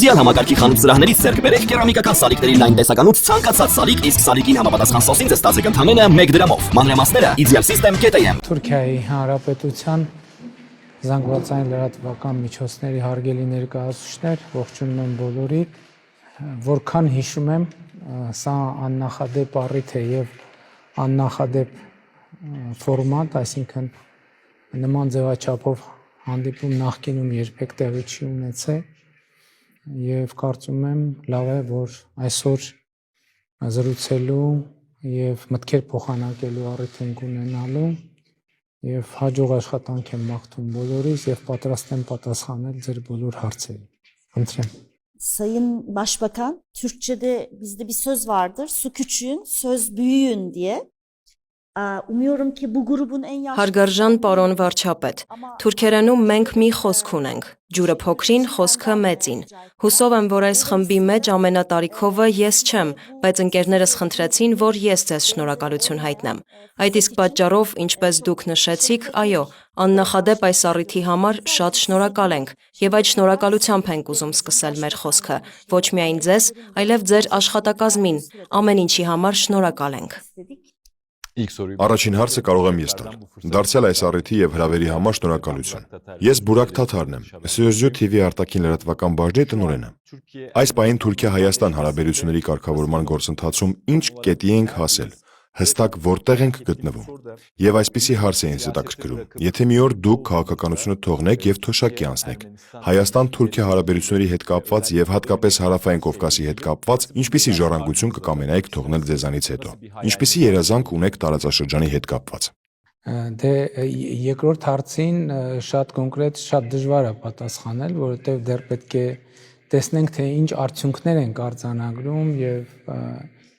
Տվյալ համակարգի խանութ սրահներից ձեռք բերեք կերամիկական սալիկների լայն տեսականուց ցանկացած սալիկ, իսկ սալիկին համապատասխան սոսին ստացեք ընդամենը 1 դրամով։ Մանրամասները Ideal System.am։ Թուրքիայի Հանրապետության զանգվածային լրատվական միջոցների հարգելի ներկայացուցիչներ, ողջունում եմ բոլորիդ, որքան հիշում եմ, սա աննախադեպ առիթ է եւ աննախադեպ ֆորմատ, այսինքն նման ձևաչափով հանդիպում նախկինում երբեք տեղի չի ունեցել եւ կարծում եմ լավ է, որ այսօր զրուցելու եւ մտքեր փոխանակելու առիթ ենք ունենալու եւ հաջող աշխատանք եմ մաղթում բոլորիս եւ պատրաստ եմ պատասխանել ձեր բոլոր հարցերին։ Խնդրեմ։ Sayın Başbakan, Türkçe'de bizde bir söz vardır. Su küçüğün, söz büyüğün diye. Umuyorum ki bu grubun en yaşlı... Հարգարժան պարոն վարչապետ, թուրքերենում մենք մի խոսք ունենք, ջուրը փոքրին, խոսքը մեծին։ Հուսով եմ, որ այս խմբի մեջ ամենատարիքովը ես չեմ, բայց ընկերներս խնդրեցին, որ ես ձեզ շնորհակալություն հայտնեմ։ Այդ իսկ պատճառով, ինչպես դուք նշեցիք, այո, աննախադեպ այս առիթի համար շատ շնորհակալ ենք եւ այդ շնորհակալությամբ ենք ուզում սկսել մեր խոսքը, ոչ միայն ձեզ, այլև ձեր աշխատակազմին, ամեն ինչի համար շնորհակալ ենք։ Առաջին հարցը կարող եմ ես տալ։ Դարձյալ այս առիթի եւ հրավերի համար շնորհակալություն։ Ես Բուրակ Թաթարն եմ, SOS TV արտաքին լրատվական բաժնի տնօրենը։ Այս պահին Թուրքիա-Հայաստան հարաբերությունների կարգավորման գործընթացում ինչ կետի ենք հասել, հստակ որտեղ ենք գտնվում։ Եվ այսպիսի հարց է ինձ հետաքրքրում. եթե մի օր դուք քաղաքականությունը թողնեք եւ թոշակի անցնեք, Հայաստան-Թուրքիա հարաբերությունների հետ կապված եւ հատկապես Հարավային Կովկասի հետ կապված, ինչպիսի ժառանգություն կկամենայիք թողնել ձեզանից հետո։ Ինչպիսի երազանք ունեք տարածաշրջանի հետ կապված։ Դե երկրորդ հարցին շատ կոնկրետ, շատ դժվար է պատասխանել, որովհետեւ դեռ պետք է տեսնենք, թե ինչ արդյունքներ են արձանագրում եւ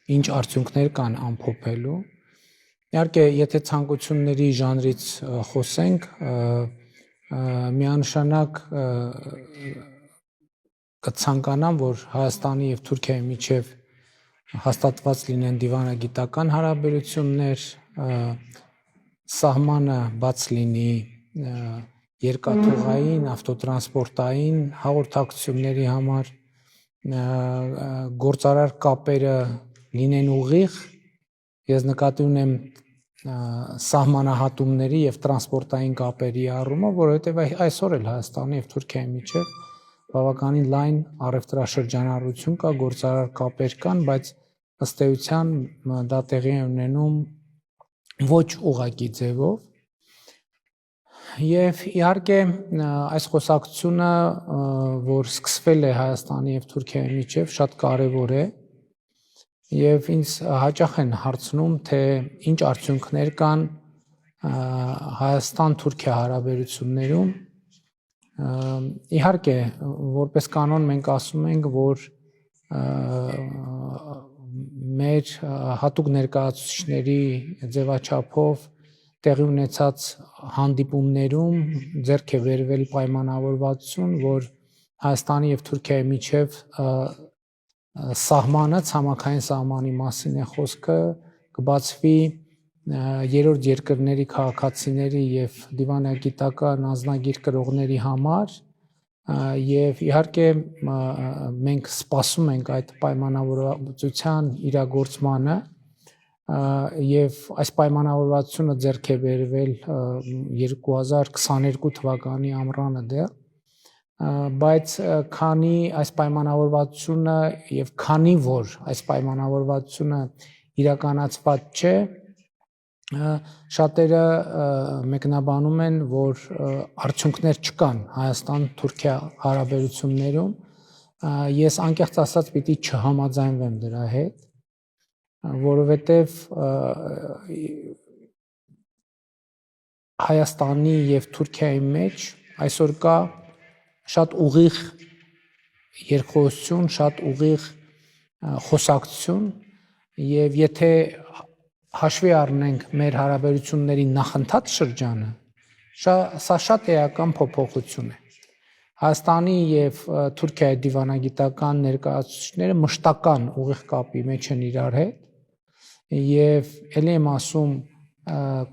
ինչ արդյունքներ կան ամփոփելու։ Իհարկե, եթե ցանկությունների ժանրից խոսենք, միանշանակ կցանկանամ, որ Հայաստանի եւ Թուրքիայի միջև հաստատված լինեն դիվանագիտական հարաբերություններ, սահմանը բաց լինի երկաթուղային, ավտոտրանսպորտային հաղորդակցությունների համար, գործարար կապերը լինեն ուղիղ, ես նկատի ունեմ սահմանահատումների եւ տրանսպորտային կապերի առումով, որովհետեւ այսօր էլ Հայաստանի եւ Թուրքիայի միջև բավականին լայն առևտրաշրջանառություն կա, գործարար կապեր կան, բայց ըստ էության դա տեղի է ունենում ոչ ուղղակի ձևով։ Եվ իհարկե այս խոսակցությունը, որ սկսվել է Հայաստանի եւ Թուրքիայի միջև, շատ կարեւոր է եւ ինձ հաճախ են հարցնում, թե ինչ արդյունքներ կան Հայաստան-Թուրքիա հարաբերություններում։ Իհարկե, որպես կանոն մենք ասում ենք, որ մեր հատուկ ներկայացուցիչների ձևաչափով տեղի ունեցած հանդիպումներում ձեռք է բերվել պայմանավորվածություն, որ Հայաստանի եւ Թուրքիայի միջև սահմանը, ցամաքային սահմանի մասին է խոսքը, կբացվի երրորդ երկրների քաղաքացիների եւ դիվանագիտական անձնագիր կրողների համար եւ իհարկե մենք սպասում ենք այդ պայմանավորվածության իրագործմանը եւ այս պայմանավորվածությունը ձեռք է բերվել 2022 թվականի ամռանը դեռ, բայց քանի այս պայմանավորվածությունը եւ քանի որ այս պայմանավորվածությունը իրականացված չէ, շատերը մեկնաբանում են, որ արդյունքներ չկան Հայաստան-Թուրքիա հարաբերություններում, ես անկեղծ ասած պիտի չհամաձայնվեմ դրա հետ, որովհետեւ Հայաստանի եւ Թուրքիայի մեջ այսօր կա շատ ուղիղ երկխոսություն, շատ ուղիղ խոսակցություն եւ եթե հաշվի առնենք մեր հարաբերությունների նախընթաց շրջանը, սա շատ էական փոփոխություն է։ Հայաստանի եւ Թուրքիայի դիվանագիտական ներկայացուցիչները մշտական ուղիղ կապի մեջ են իրար հետ եւ ելի եմ ասում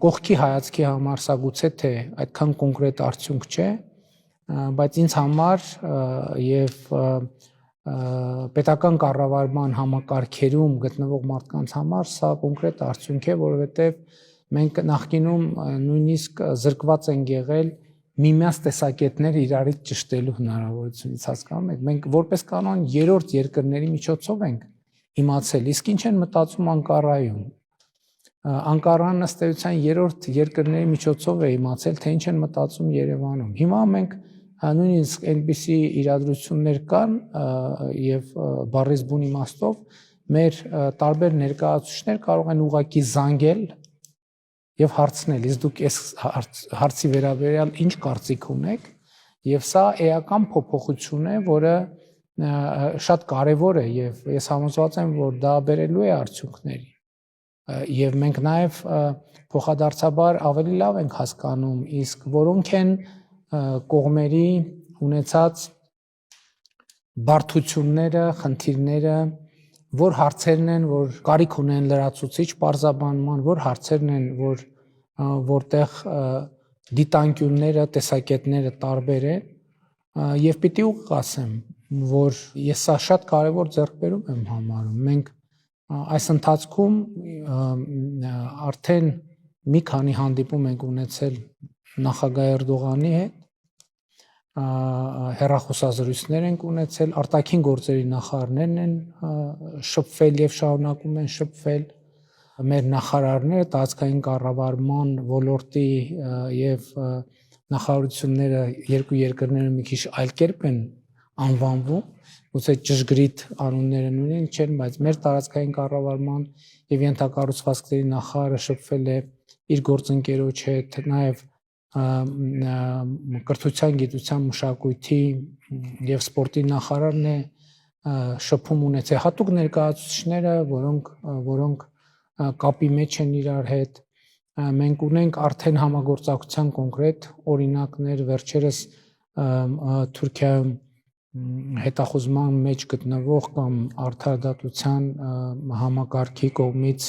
կողքի հայացքի համար սա գուցե թե այդքան կոնկրետ արդյունք չէ, բայց ինձ համար եւ պետական կառավարման համակարգերում գտնվող մարդկանց համար սա կոնկրետ արդյունք է, որովհետև մենք նախկինում նույնիսկ զրկված ենք եղել միմյանց տեսակետները իրարից ճշտելու հնարավորությունից, հասկանում եք։ Մենք որպես կանոն երրորդ երկրների միջոցով ենք իմացել, իսկ ինչ են մտածում Անկարայում։ Անկարան ըստ էության երրորդ երկրների միջոցով է իմացել, թե ինչ են մտածում Երևանում։ Հիմա մենք նույնիսկ այնպիսի իրադրություններ կան եւ բառից բուն իմաստով մեր տարբեր ներկայացուցիչներ կարող են ուղղակի զանգել եւ հարցնել, իսկ դուք այս հարցի վերաբերյալ ինչ կարծիք ունեք, եւ սա էական փոփոխություն է, որը շատ կարեւոր է եւ ես համոզված եմ, որ դա բերելու է արդյունքների։ Եվ մենք նաեւ փոխադարձաբար ավելի լավ ենք հասկանում, իսկ որոնք են կողմերի ունեցած բարդությունները, խնդիրները, որ հարցերն են, որ կարիք ունեն լրացուցիչ պարզաբանման, որ հարցերն են, որտեղ դիտանկյունները, տեսակետները տարբեր են, եւ պիտի ուղղ ասեմ, որ ես սա շատ կարեւոր ձեռքբերում եմ համարում։ Մենք այս ընթացքում արդեն մի քանի հանդիպում ենք ունեցել նախագահ Էրդողանի հետ, հեռախոսազրույցներ ենք ունեցել, արտաքին գործերի նախարարներն են շփվել եւ շարունակում են շփվել, մեր նախարարները, տարածքային կառավարման ոլորտի եւ նախարարությունները երկու երկրներում մի քիչ այլ կերպ են անվանվում, ուսե ճշգրիտ անունները նույնն չեն, բայց մեր տարածքային կառավարման եւ ենթակառուցվածքների նախարարը շփվել է իր գործընկերոջ հետ, նաեւ կրթության, գիտության, մշակույթի եւ սպորտի նախարարն է շփում ունեցել հատուկ ներկայացուցիչները, որոնք կապի մեջ են իրար հետ։ Մենք ունենք արդեն համագործակցության կոնկրետ օրինակներ, վերջերս Թուրքիայում հետախուզման մեջ գտնվող կամ արդարադատության համակարգի կողմից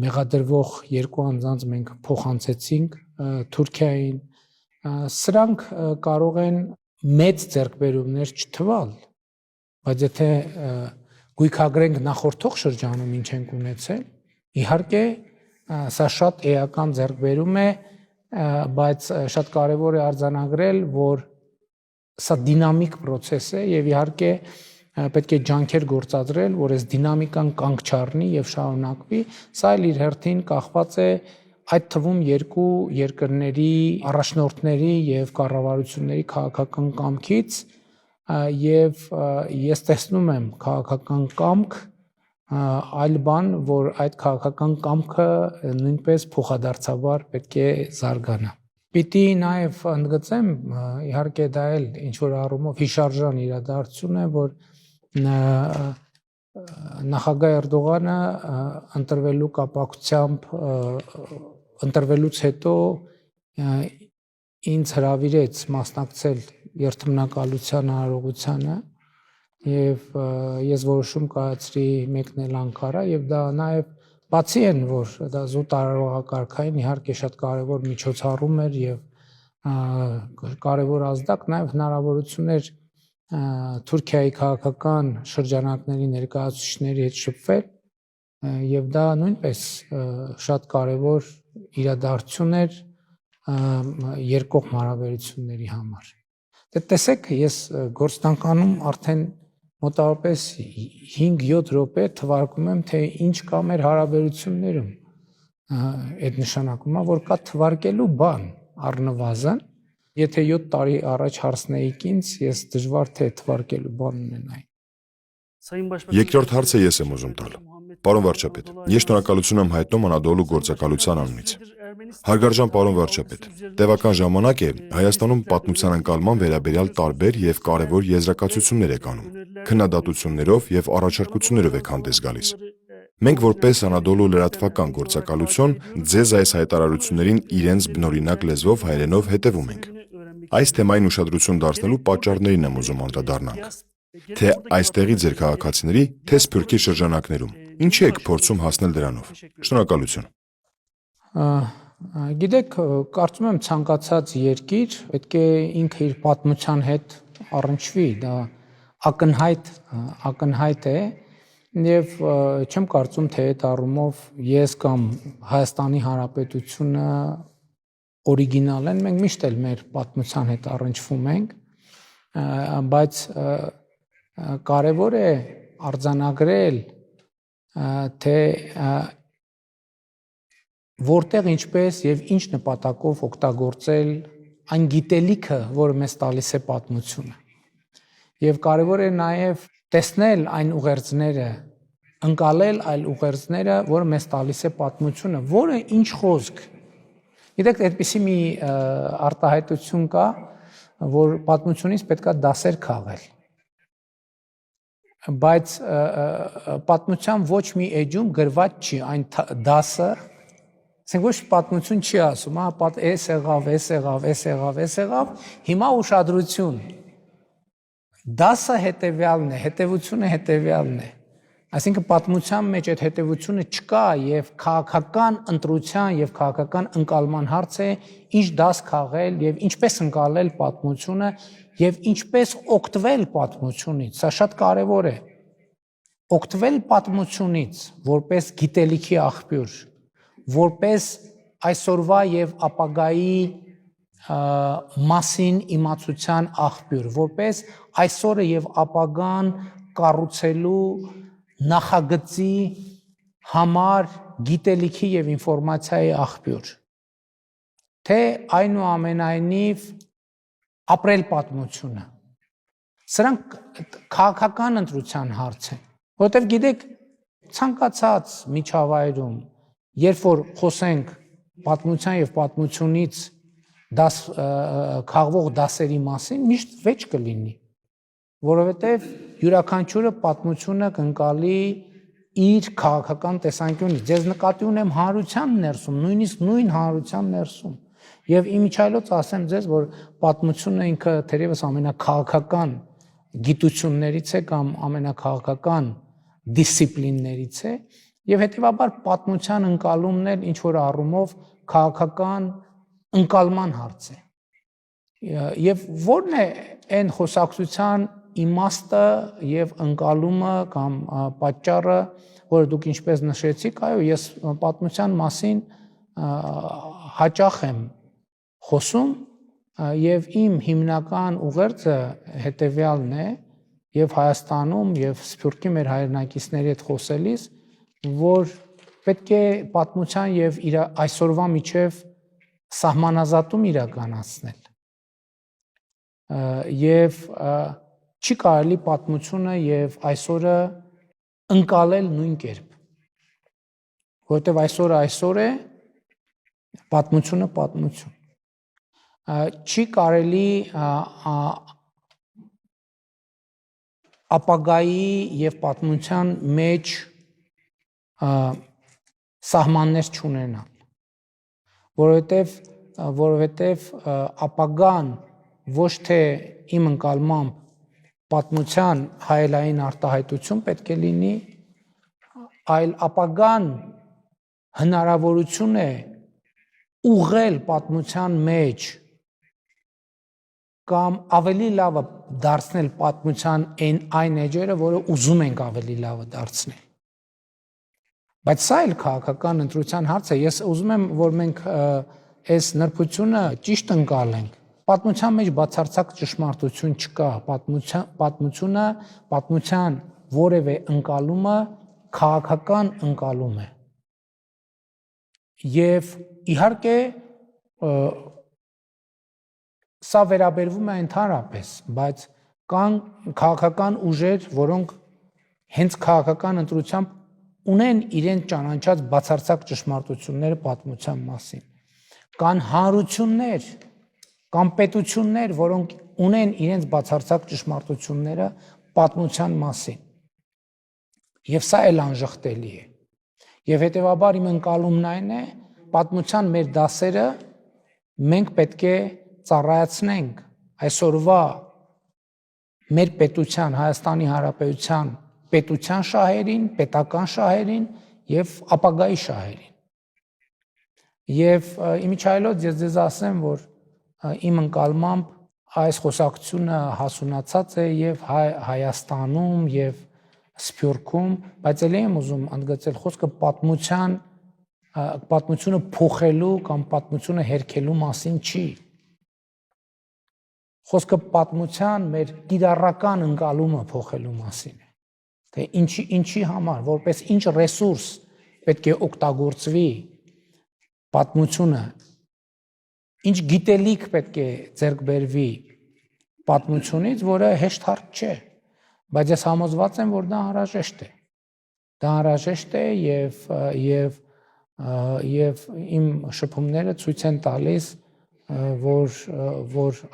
մեղադրվող երկու անձանց մենք փոխանցեցինք Թուրքիային։ Սրանք կարող են մեծ ձեռքբերումներ չթվալ, բայց եթե գույքագրենք նախորդող շրջանում ինչ ենք ունեցել, իհարկե սա շատ էական ձեռքբերում է, բայց շատ կարևոր է արձանագրել, որ սա դինամիկ process է եւ իհարկե պետք է ջանքեր գործադրել, որ այս դինամիկան կանգ չառնի եւ շարունակվի, սա էլ իր հերթին կախված է այդ թվում երկու երկրների առաջնորդների եւ կառավարությունների քաղաքական կամքից եւ ես տեսնում եմ քաղաքական կամք այլ բան, որ այդ քաղաքական կամքը նույնպես փոխադարձաբար պետք է զարգանա։ Պիտի նաեւ ընդգծեմ, իհարկե դա էլ ինչ որ առումով հիշարժան իրադարձություն է, որ նախագահ Էրդողանը ընտրվելու կապակցությամբ ընտրվելուց հետո ինձ հրավիրեց մասնակցել երթմնակալության արարողությանը եւ ես որոշում կայացրի մեկնել Անկարա եւ դա նաեւ բացի են, որ դա զուտ արարողակարգային իհարկե շատ կարևոր միջոցառում էր եւ կարևոր ազդակ նաեւ հնարավորություն էր Թուրքիայի քաղաքական շրջանակների ներկայացուցիչների հետ շփվել եւ դա նույնպես շատ կարևոր իրադարձություն էր երկկողմ հարաբերությունների համար։ Դե տեսեք, ես գործնականում արդեն մոտավորապես 5-7 րոպե թվարկում եմ, թե ինչ կա մեր հարաբերություններում։ Այդ նշանակում է, որ կա թվարկելու բան առնվազն, եթե 7 տարի առաջ հարցնեիք ինձ, ես դժվար թե թվարկելու բան ունենայի։ Երկրորդ հարցը ես եմ ուզում տալ։ Պարոն վարչապետ, ես շնորհակալություն եմ հայտնում Անադոլու գործակալության անունից։ Հարգարժան պարոն վարչապետ, տևական ժամանակ է Հայաստանում պատմության ընկալման վերաբերյալ տարբեր եւ կարեւոր եզրակացություններ եք անում, քննադատություններով եւ առաջարկություններով եք հանդես գալիս։ Մենք որպես Անադոլու լրատվական գործակալություն ձեզ այս հայտարարություններին իրենց բնօրինակ լեզվով հայերենով հետևում ենք։ Այս թեմային ուշադրություն դարձնելու պատճառներին եմ ուզում անդրադառնանք։ Թե այստեղի ձեր քաղաքացիների, թե Սփյուռքի շրջանակներում, ինչի եք փորձում հասնել դրանով։ Շնորհակալություն։ Գիտեք, կարծում եմ ցանկացած երկիր պետք է ինքը իր պատմության հետ առնչվի, դա ակնհայտ է եւ չեմ կարծում թե այդ առումով ես կամ Հայաստանի Հանրապետությունը օրիգինալ են, մենք միշտ էլ մեր պատմության հետ առնչվում ենք, բայց կարևոր է արձանագրել, թե որտեղ ինչպես եւ ինչ նպատակով օգտագործել այն գիտելիքը, որը մեզ տալիս է պատմությունը։ Եվ կարևոր է նաեւ տեսնել այն ուղերձները, ընկալել այլ ուղերձները, որը մեզ տալիս է պատմությունը, որը ինչ խոսք։ Գիտեք, այդպիսի մի արտահայտություն կա, որ պատմությունից պետքա դասեր քաղել։ Բայց պատմության ոչ մի էջում գրված չի այն դասը, ասենք ոչ պատմություն չի ասում, էս եղավ, հիմա ուշադրություն։ Դասը հետևյալն է, հետևությունը հետևյալն է։ Այսինքն պատմության մեջ այդ հետևությունը չկա եւ քաղաքական ընտրության եւ քաղաքական ընկալման հարց է, ինչ դաս քաղել եւ ինչպես ընկալել պատմությունը եւ ինչպես օգտվել պատմությունից։ Սա շատ կարեւոր է։ Օգտվել պատմությունից որպես գիտելիքի աղբյուր, որպես այսօրվա եւ ապագայի մասին իմացության աղբյուր, որպես այսօրը եւ ապագան կառուցելու նախագծի համար գիտելիքի եւ ինֆորմացիայի աղբյուր, թե այնուամենայնիվ ապրել պատմությունը։ Սրանք քաղաքական ընտրության հարց են, որովհետեւ գիտեք, ցանկացած միջավայրում, երբ որ խոսենք պատմության եւ պատմությունից քաղվող դասերի մասին, միշտ վեճ կլինի, որովհետև յուրաքանչյուրը պատմությունը կընկալի իր քաղաքական տեսանկյունից։ Ձեզ նկատի ունեմ հանրության ներսում, նույնիսկ նույն հանրության ներսում։ Եվ իմիջայլոց ասեմ ձեզ, որ պատմությունը ինքը թերևս ամենակաղաքական գիտություններից է կամ ամենակաղաքական դիսցիպլիններից է, եւ հետեւաբար պատմության ընկալումն էլ ինչ որ առումով քաղաքական ընկալման հարց է։ Եվ ո՞րն է այն խոսակցության իմաստը եւ ընկալումը կամ պատճառը, որը դուք ինչպես նշեցիք, այո, ես պատմության մասին հաճախ եմ խոսում եւ իմ հիմնական ուղերձը հետեւյալն է եւ Հայաստանում եւ Սփյուռքի մեր հայրենակիցների հետ խոսելիս, որ պետք է պատմության եւ այսօրվա միջև սահմանազատում իրականացնել եւ չի կարելի պատմությունը եւ այսօրը ընկալել նույն կերպ, որովհետեւ այսօր է, պատմությունը պատմություն։ Չի կարելի ապագայի եւ պատմության մեջ սահմաններ չունենալ, որովհետև ապագան ոչ թե իմ ընկալմամբ պատմության հայելային արտահայտություն պետք է լինի, այլ ապագան հնարավորություն է ուղղել պատմության մեջ կամ ավելի լավը դարձնել պատմության այն էջերը, որը ուզում ենք ավելի լավը դարձնել։ Բայց սա էլ քաղաքական ընտրության հարց է։ Ես ուզում եմ, որ մենք այս նրբությունը ճիշտ ընկալենք։ Պատմության մեջ բացարձակ ճշմարտություն չկա։ Պատմության որևէ ընկալումը քաղաքական ընկալում է։ Եվ իհարկե սա վերաբերվում է ընդհանրապես, բայց կան քաղաքական ուժեր, որոնք հենց քաղաքական ընտրությամբ ունեն իրենց ճանաչած բացարձակ ճշմարտությունները պատմության մասին։ Կան հանրություններ, կամ պետություններ, որոնք ունեն իրենց բացարձակ ճշմարտությունները պատմության մասին։ Եվ սա էլ անժխտելի է։ Եվ հետևաբար իմ ընկալումն այն է, պատմության մեր դասերը մենք պետք է ծառայացնենք այսօրվա մեր պետության, Հայաստանի Հանրապետության պետության շահերին, պետական շահերին եւ ապագայի շահերին։ Եվ իմիջայլոց ես ձեզ ասեմ, որ իմ ընկալմամբ այս խոսակցությունը հասունացած է եւ Հայաստանում եւ Սփյուռքում, բայց ելի եմ ուզում ընդգծել խոսքը պատմությունը փոխելու կամ պատմությունը հերքելու մասին չի։ Խոսքը պատմության մեր կիրառական ընկալումը փոխելու մասին է։ Թե ինչի համար, որպես ինչ ռեսուրս պետք է օգտագործվի պատմությունը, ինչ գիտելիք պետք է ձեռք բերվի պատմությունից, որը հեշտ հարց չէ, բայց ես համոզված եմ, որ դա անհրաժեշտ է։ Դա անհրաժեշտ է եւ իմ շփումները ցույց են տալիս, որ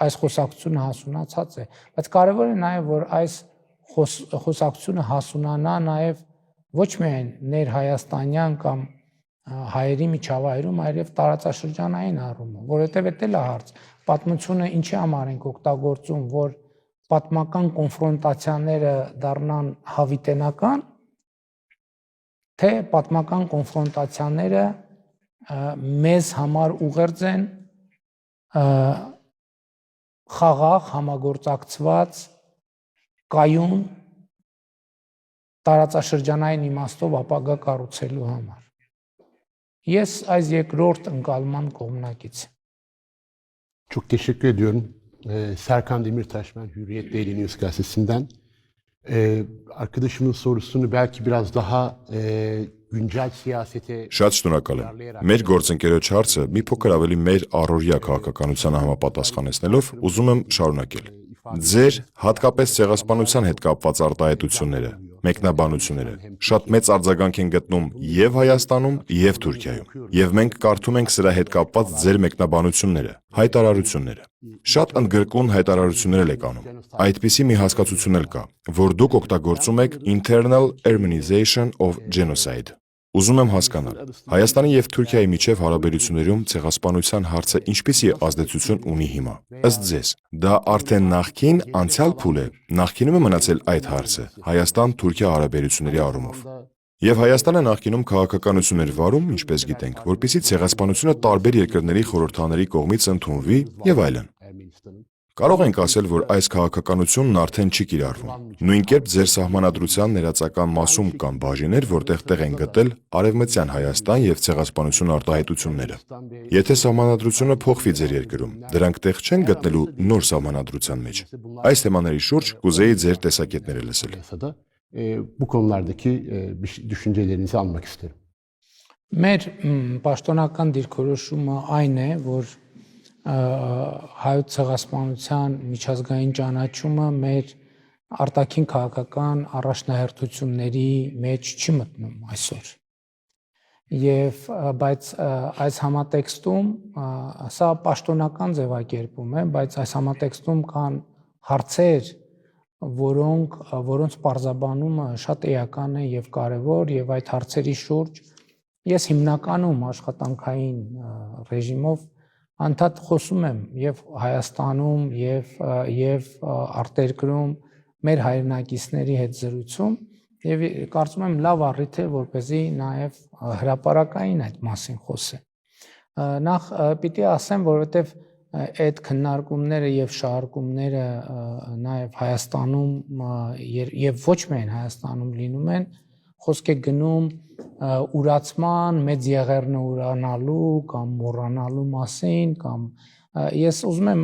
այս խոսակցությունը հասունացած է, բայց կարևոր է նաեւ, որ այս խոսակցությունը հասունանա նաեւ ոչ միայն ներհայաստանյան կամ հայերի միջավայրում, այլև տարածաշրջանային առումով, որովհետև դա էլ է հարց։ Պատմությունը ինչի համար ենք օգտագործում, որ պատմական կոնֆրոնտացիաները դառնան հավիտենական, թե պատմական կոնֆրոնտացիաները մեզ համար ուղերձ են խաղաղ, համագործակցված, կայուն տարածաշրջանային իմաստով ապագա կառուցելու համար։ Ես այս երկրորդ ընկալման կողմնակից եմ։ Çok teşekkür ediyorum. Serkan Demirtaş, ben Hürriyet Daily News gazetesinden. Arkadaşımın sorusunu belki biraz daha güncel siyasete... Շատ շնորհակալ եմ։ Մեր գործընկերոջ հարցը մի փոքր ավելի մեր առօրյա քաղաքականությանը համապատասխանեցնելով ուզում եմ շարունակել։ Ձեր հատկապես ցեղասպանության հետ կապված արտահայտությունները, մեկնաբանությունները շատ մեծ արձագանք են գտնում եւ Հայաստանում, եւ Թուրքիայում։ Եվ մենք կարդում ենք սրա հետ կապված ձեր մեկնաբանությունները, հայտարարությունները։ Շատ ընդգրկուն հայտարարություններ եք անում։ Այդպիսի մի հասկացություն էլ կա, որ դուք օգտագործում եք internal Armenization of genocide։ Ուզում եմ հասկանալ, Հայաստանի եւ Թուրքիայի միջև հարաբերություններում ցեղասպանության հարցը ինչպիսի ազդեցություն ունի հիմա։ Ըստ ձեզ, դա արդեն նախկին անցյալ փուլ է, նախկինում է մնացել այդ հարցը Հայաստան-Թուրքիա հարաբերությունների առումով։ Եվ Հայաստանը նախկինում քաղաքականություն էր վարում, ինչպես գիտենք, որպեսզի ցեղասպանությունը տարբեր երկրների խորհրդաների կողմից ընդունվի եւ այլն։ Կարող ենք ասել, որ այս քաղաքականությունն արդեն չի կիրառվում։ Նույն կերպ ձեր սահմանադրության ներածական մասում կան բաժիններ, որտեղ տեղ են գտել Արևմտյան Հայաստան եւ ցեղասպանություն արտահայտությունները։ Եթե սահմանադրությունը փոխվի ձեր երկրում, դրանք տեղ չեն գտնելու նոր սահմանադրության մեջ։ Այս թեմաների շուրջ կուզեի ձեր տեսակետները լսել։ Bu konulardaki düşüncelerinizi almak isterim. Մեր պաշտոնական դիրքորոշումը այն է, որ հայոց ցեղասպանության միջազգային ճանաչումը մեր արտաքին քաղաքական առաջնահերթությունների մեջ չի մտնում այսօր։ Եվ բայց այս համատեքստում սա պաշտոնական ձևակերպում է, բայց այս համատեքստում կան հարցեր, որոնց պարզաբանումը շատ էական է եւ կարեւոր, եւ այդ հարցերի շուրջ ես հիմնականում աշխատանքային ռեժիմով անդադ խոսում եմ եւ Հայաստանում եւ արտերկրում մեր հայրենակիցների հետ զրույցում եւ կարծում եմ լավ առիթ է որպեսզի նաեւ հրապարակային այդ մասին խոսեմ։ Նախ պիտի ասեմ, որովհետեւ այդ քննարկումները եւ շահարկումները նաեւ Հայաստանում եւ ոչ միայն Հայաստանում լինում են, խոսք է գնում ուրացման, մեծ եղերնը ուրանալու կամ մոռանալու մասին կամ ես ուզում եմ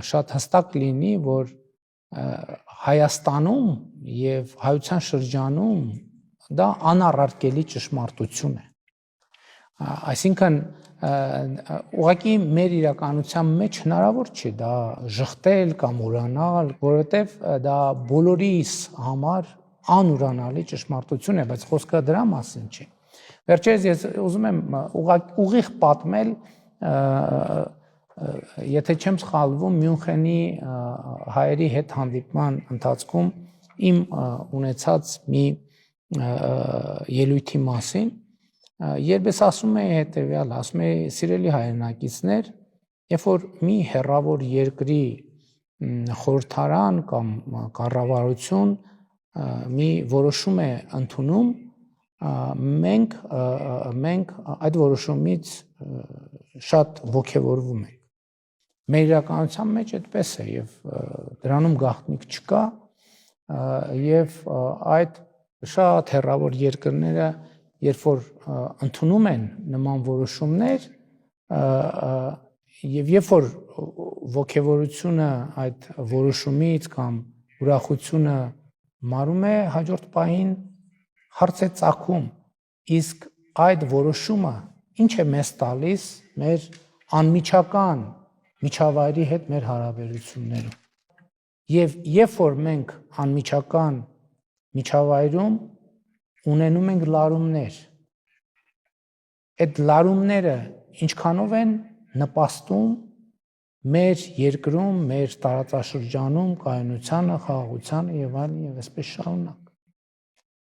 շատ հստակ լինի, որ Հայաստանում եւ հայության շրջանում դա անառարկելի ճշմարտություն է։ Այսինքն ուղղակի մեր իրականության մեջ հնարավոր չէ դա ժխտել կամ ուրանալ, որովհետեւ դա բոլորիս համար անուրանալի ճշմարտություն է, բայց խոսքը դրա մասին չէ։ Վերջերս ես ուզում եմ ուղիղ պատմել, եթե չեմ սխալվում, Մյունխենի հայերի հետ հանդիպման ընթացքում իմ ունեցած մի ելույթի մասին, երբ ես ասում եի հետևյալը, ասում եի սիրելի հայրենակիցներ, երբ որ մի հեռավոր երկրի խորհրդարան կամ կառավարություն մի որոշում է ընդունում, մենք այդ որոշումից շատ ոգևորվում ենք։ Մեր իրականության մեջ այդպես է եւ դրանում գաղտնիք չկա եւ այդ շատ հեռավոր երկրները երբ որ ընդունում են նման որոշումներ եւ երբ որ ողջավորությունը այդ որոշումից կամ ուրախությունը մարում է հաջորդ պահին հարց է ծագում իսկ այդ որոշումը ինչ է մեզ տալիս մեր անմիջական միջավայրի հետ մեր հարաբերություններում եւ երբ որ մենք անմիջական միջավայրում ունենում ենք լարումներ այդ լարումները ինչքանով են նպաստում մեր երկրում մեր տարածաշրջանում կայունությանը խաղաղությանը եւ այլն եւ այսպես շարունակ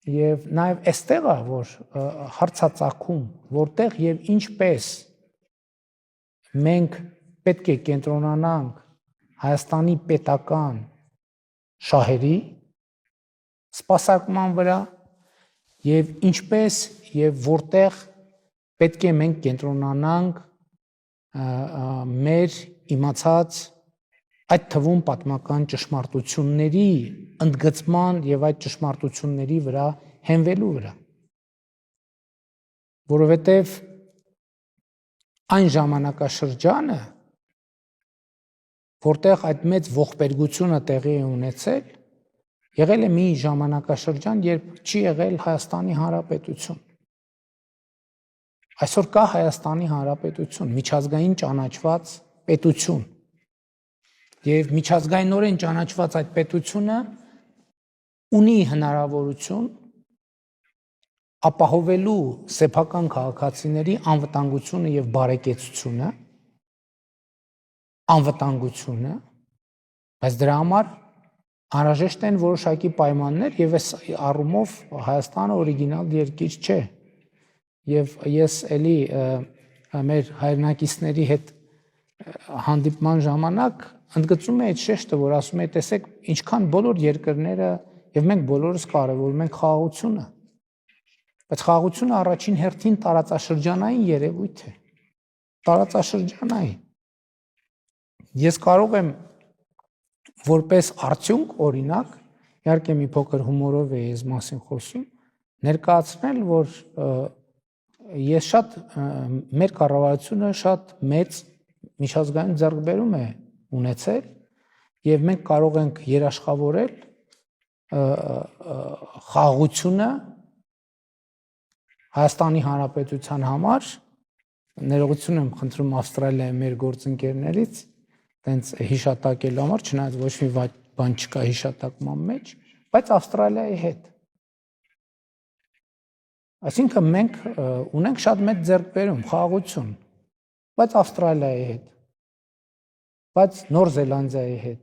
եւ նաեւ այստեղ է որ հարցածագում որտեղ եւ ինչպես մենք պետք է կենտրոնանանք Հայաստանի պետական շահերի սպասարկման վրա եւ ինչպես եւ որտեղ պետք է մենք կենտրոնանանք մեր իմացած այդ թվում պատմական ճշմարտությունների ընդգծման եւ այդ ճշմարտությունների վրա հենվելու վրա որովհետեւ այն ժամանակաշրջանը որտեղ այդ մեծ ողբերգությունը տեղի է ունեցել եղել է մի ժամանակաշրջան երբ չի եղել Հայաստանի Հանրապետություն այսօր կա Հայաստանի Հանրապետություն միջազգային ճանաչված պետություն եւ միջազգայինորեն ճանաչված այդ պետությունը ունի հնարավորություն ապահովելու սեփական քաղաքացիների անվտանգությունը եւ բարեկեցությունը բայց դրա համար անհրաժեշտ են որոշակի պայմաններ եւ այս առումով Հայաստանը օրիգինալ երկիր չէ եւ ես էլի մեր հայրենակիցների հետ հանդիպման ժամանակ ընդգծում է այդ շեշտը, որ ասում է, տեսեք, ինչքան բոլոր երկրները եւ մենք բոլորս կարևորում ենք խաղաղությունը։ Բայց խաղաղությունը առաջին հերթին տարածաշրջանային երևույթ է։ Տարածաշրջանային։ Ես կարող եմ որպես արդյունք, օրինակ, իհարկե մի փոքր հումորով է ես մասին խոսում, ներկայացնել, որ ես շատ մեր կառավարությունը շատ մեծ միջազգային ձեռքբերում է ունեցել եւ մենք կարող ենք երաշխավորել խաղաղությունը Հայաստանի Հանրապետության համար ներողություն եմ խնդրում Ավստրալիայի մեր գործընկերներից տենց հիշատակելու համար չնայած ոչ մի բան չկա հիշատակման մեջ բայց Ավստրալիայի հետ այսինքն մենք ունենք շատ մեծ ձեռքբերում խաղաղություն բայց Ավստրալիայի հետ բայց Նոր Զելանդիայի հետ,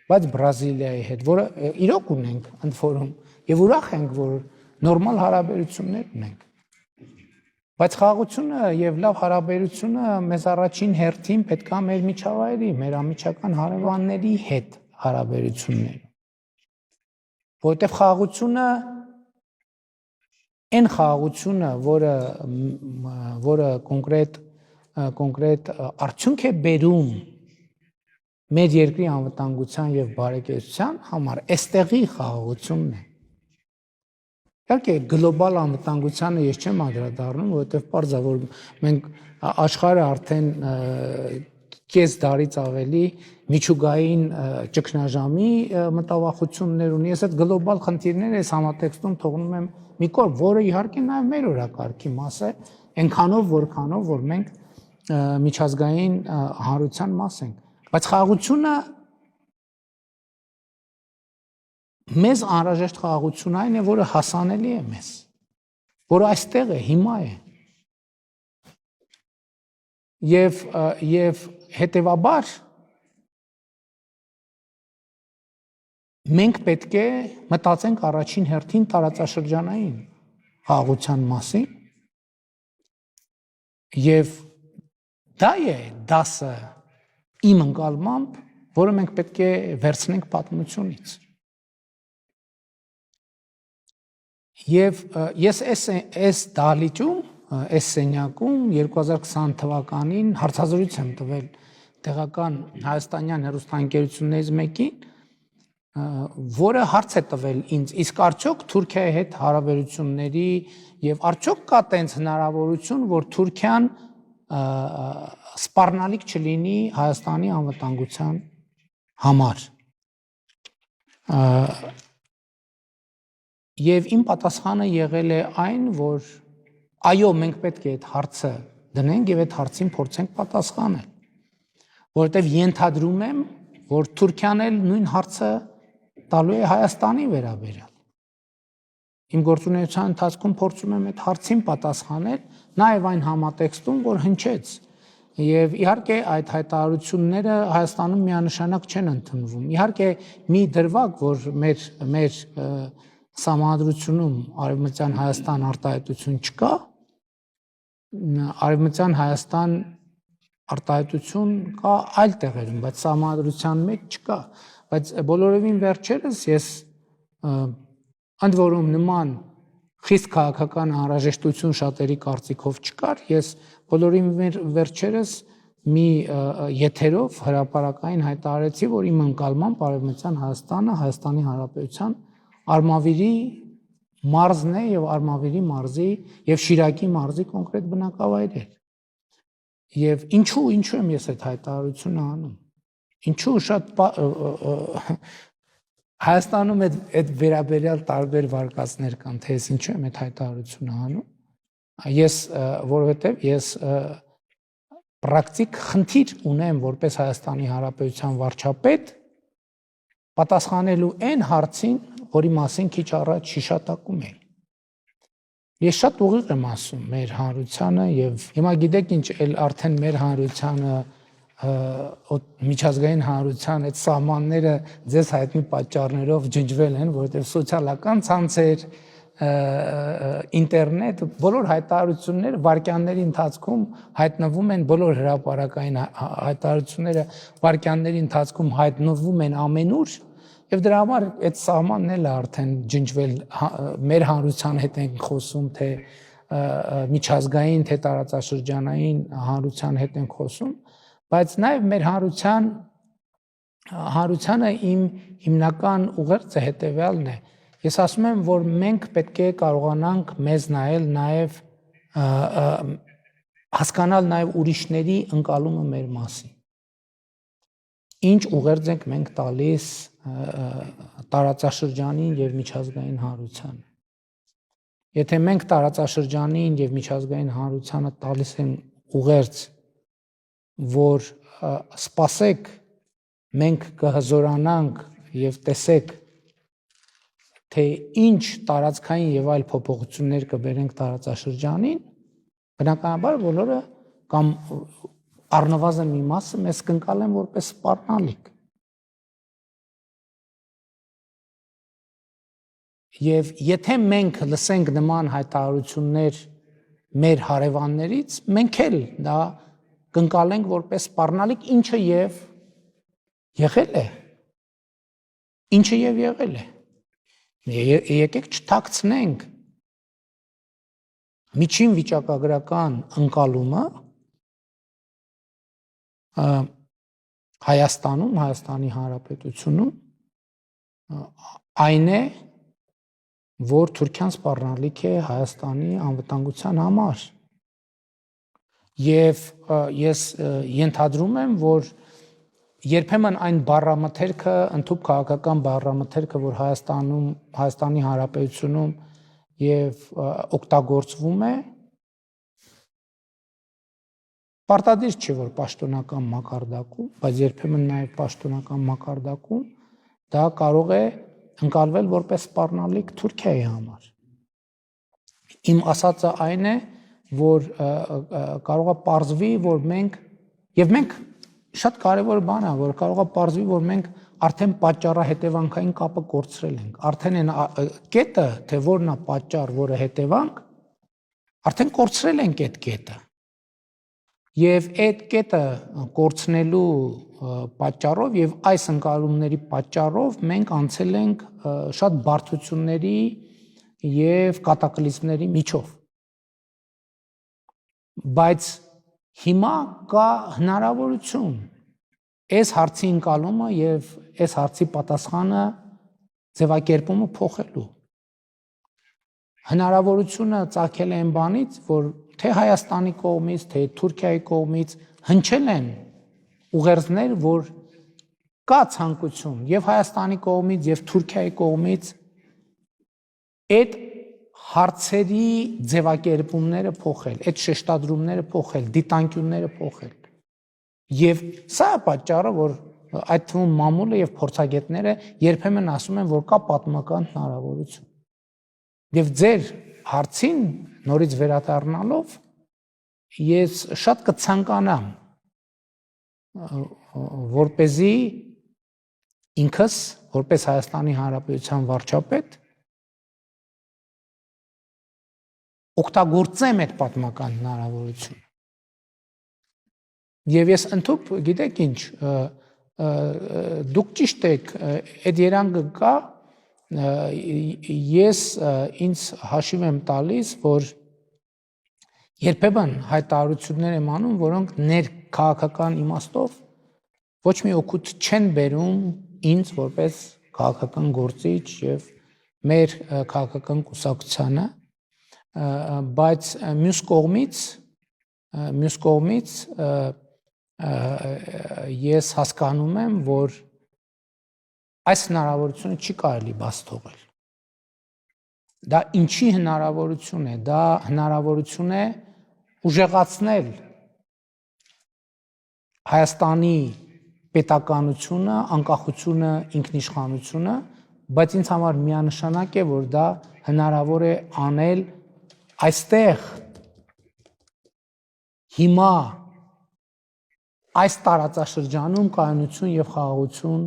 բայց Բրազիլիայի հետ, որը իրոք ունենք ընդ որում եւ ուրախ ենք, որ նորմալ հարաբերություններ ունենք։ Բայց խաղաղությունը եւ լավ հարաբերությունը մեզ առաջին հերթին պետք է մեր միջավայրի, մեր անմիջական հարևանների հետ հարաբերություններ։ Որովհետեւ խաղաղությունը այն խաղաղությունը, որը կոնկրետ արդյունք է բերում մեր երկրի անվտանգության եւ բարեկեցության համար այստեղի խաղաղությունն է։ Իհարկե գլոբալ անվտանգությանը ես չեմ անդրադառնում, որովհետեւ պարզ է որ մենք աշխարհը արդեն կես դարից ավելի միջուկային ճգնաժամի մտավախություններ ունի։ Ես այդ գլոբալ խնդիրները այս համատեքստում թողնում եմ մի կողմ, որը իհարկե նաեւ մեր օրակարգի մաս է, այնքանով որքանով որ մենք միջազգային հանրության մաս ենք։ Բայց խաղաղությունը մեզ անհրաժեշտ խաղաղություն այն է, որը հասանելի է մեզ, որը այստեղ է, հիմա է։ Եվ հետևաբար մենք պետք է մտածենք առաջին հերթին տարածաշրջանային խաղաղության մասին եւ դա է դասը իմ ընկալմամբ, որը մենք պետք է վերցնենք պատմությունից։ Եվ ես այս դահլիճում, այս սենյակում 2020 թվականին հարցազրույց եմ տվել տեղական հայաստանյան հեռուստաընկերություններից մեկին, որը հարց է տվել ինձ, իսկ արդյոք Թուրքիայի հետ հարաբերությունների եւ արդյոք կա տենց հնարավորություն, որ Թուրքիան սպառնալիք չլինի Հայաստանի անվտանգության համար։ Եվ իմ պատասխանը եղել է այն, որ այո, մենք պետք է այդ հարցը դնենք եւ այդ հարցին փորձենք պատասխանել, որովհետեւ ենթադրում եմ, որ Թուրքիան էլ նույն հարցը տալու է Հայաստանի վերաբերյալ։ Իմ գործունեության ընթացքում փորձում եմ այդ հարցին պատասխանել, նաեւ այն համատեքստում, որ հնչեց։ Եվ իհարկե այդ հայտարարությունները Հայաստանում միանշանակ չեն ընդունվում։ Իհարկե մի դրվագ, որ մեր սահմանադրությունում Արևմտյան Հայաստան արտահայտություն չկա, Արևմտյան Հայաստան արտահայտություն կա այլ տեղերում, բայց սահմանադրության մեջ չկա։ Բայց բոլորովին վերջերս ես ընդ որում նման խիստ քաղաքական անհրաժեշտություն շատերի կարծիքով չկար, ես բոլորին վերջերս մի եթերով հրապարակային հայտարարեցի, որ իմ ընկալմամբ Արևմտյան Հայաստանը Հայաստանի Հանրապետության Արմավիրի մարզն է եւ Արմավիրի մարզի եւ Շիրակի մարզի կոնկրետ բնակավայր է։ Եվ ինչու եմ ես այդ հայտարարությունը անում։ Ինչու շատ Հայաստանում այդ վերաբերյալ տարբեր վարկածներ կան, թե ես ինչու եմ այդ հայտարարությունը անում։ Որովհետև ես պրակտիկ խնդիր ունեմ որպես Հայաստանի Հանրապետության վարչապետ պատասխանելու այն հարցին, որի մասին քիչ առաջ հիշատակում էի։ Ես շատ ուղիղ եմ ասում մեր հանրությանը եւ հիմա գիտեք ինչ, արդեն մեր հանրությանը միջազգային հանրության այդ սահմանները ձեզ հայտնի պատճառներով ջնջվել են, որովհետև սոցիալական ցանցեր, ինտերնետ, բոլոր հայտարարությունները վայրկյանների ընթացքում հայտնվում են, բոլոր հրապարակային հայտարարությունները վայրկյանների ընթացքում հայտնվում են ամենուր, եւ դրա համար այդ սահմանն էլ արդեն ջնջվել, մեր հանրության հետ ենք խոսում, թե միջազգային, թե տարածաշրջանային հանրության հետ ենք խոսում, բայց նաև մեր հանրությանը իմ հիմնական ուղերձը հետևյալն է։ Ես ասում եմ, որ մենք պետք է կարողանանք մեզ նայել նաև հասկանալ նաև ուրիշների ընկալումը մեր մասին։ Ինչ ուղերձ ենք մենք տալիս տարածաշրջանին եւ միջազգային հանրությանը։ Եթե մենք տարածաշրջանին եւ միջազգային հանրությանը տալիս ենք ուղերձ, որ սպասեք, մենք կհզորանանք եւ տեսեք, թե ինչ տարածքային եւ այլ փոփոխություններ կբերենք տարածաշրջանին, բնականաբար բոլորը կամ առնվազն մի մասը մեզ կընկալեն որպես սպառնալիք։ Եվ եթե մենք լսենք նման հայտարարություններ մեր հարևաններից, մենք էլ դա կընկալենք որպես սպառնալիք, ինչը եւ եղել է։ Ինչը եւ եղել է։ Եկեք չթաքցնենք միջին վիճակագրական ընկալումը Հայաստանում, Հայաստանի Հանրապետությունում այն է, որ Թուրքիան սպառնալիք է Հայաստանի անվտանգության համար։ Եվ ես ենթադրում եմ, որ երբեմն այն բառամթերքը, ընդհանուր քաղաքական բառամթերքը, որ Հայաստանի Հանրապետությունում եւ օգտագործվում է, պարտադիր չէ, որ պաշտոնական մակարդակում, բայց երբեմն նաև պաշտոնական մակարդակում դա կարող է ընկալվել որպես սպառնալիք Թուրքիայի համար։ Իմ ասածը այն է, որ կարող է պարզվի, որ մենք շատ կարևոր բան է, որ կարող է պարզվի, որ մենք արդեն պատճառահետևանքային կապը կորցրել ենք։ Արդեն այն կետը, թե որն է պատճառ, որը հետևանք, արդեն կորցրել ենք այդ կետը։ Եվ այդ կետը կորցնելու պատճառով եւ այս ընկալումների պատճառով մենք անցել ենք շատ բարդությունների եւ կատակլիզմների միջով։ Բայց հիմա կա հնարավորություն այս հարցի ընկալումը եւ այս հարցի պատասխանը ձևակերպումը փոխելու հնարավորությունը ցակել է այն բանից, որ թե Հայաստանի կողմից, թե Թուրքիայի կողմից հնչել են ուղերձներ, որ կա ցանկություն եւ Հայաստանի կողմից եւ Թուրքիայի կողմից այդ հարցերի ձևակերպումները փոխել, այդ շեշտադրումները փոխել, դիտանկյունները փոխել։ Եվ սա է պատճառը, որ այդ թվում մամուլը եւ փորձագետները երբեմն ասում են, որ կա պատմական հնարավորություն։ Եվ ձեր հարցին նորից վերադառնալով ես շատ կցանկանամ որպեսզի ինքս որպես Հայաստանի Հանրապետության վարչապետ օգտագործեմ այդ պատմական հնարավորությունը։ Եվ ես ընդհանուր գիտեք ինչ, դուք ճիշտ եք, այդ երանգը կա, ես ինձ հաշիվ եմ տալիս, որ երբեմն հայտարարություններ եմ անում, որոնք ներքաղաքական իմաստով ոչ մի օգուտ չեն բերում ինձ որպես քաղաքական գործիչ եւ մեր քաղաքական կուսակցությանը, բայց մյուս կողմից ես հասկանում եմ, որ այս հնարավորությունը չի կարելի բաց թողել։ Դա ինչի հնարավորություն է, դա հնարավորություն է ուժեղացնել Հայաստանի պետականությունը, անկախությունը, ինքնիշխանությունը, բայց ինձ համար միանշանակ է, որ դա հնարավոր է անել այստեղ հիմա այս տարածաշրջանում կայունություն եւ խաղաղություն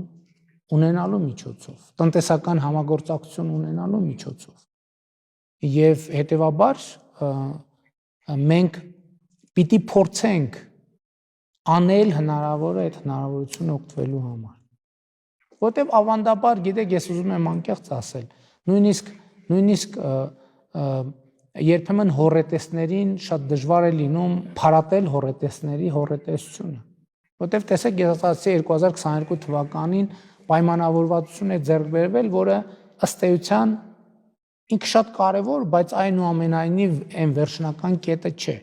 ունենալու միջոցով, տնտեսական համագործակցություն ունենալու միջոցով։ Եվ հետեւաբար մենք պիտի փորձենք անել հնարավորը այդ հնարավորությունը օգտվելու համար։ Որտեւ ավանդաբար, գիտեք, ես ուզում եմ անկեղծ ասել, նույնիսկ երբեմն հոռետեսներին շատ դժվար է լինում փարատել հոռետեսների հոռետեսությունը։ Որտեւ տեսեք, ես ասացի 2022 թվականին պայմանավորվածություն է ձեռք բերվել, որը ըստ էության ինքը շատ կարևոր, բայց այնուամենայնիվ այն վերջնական կետը չէ։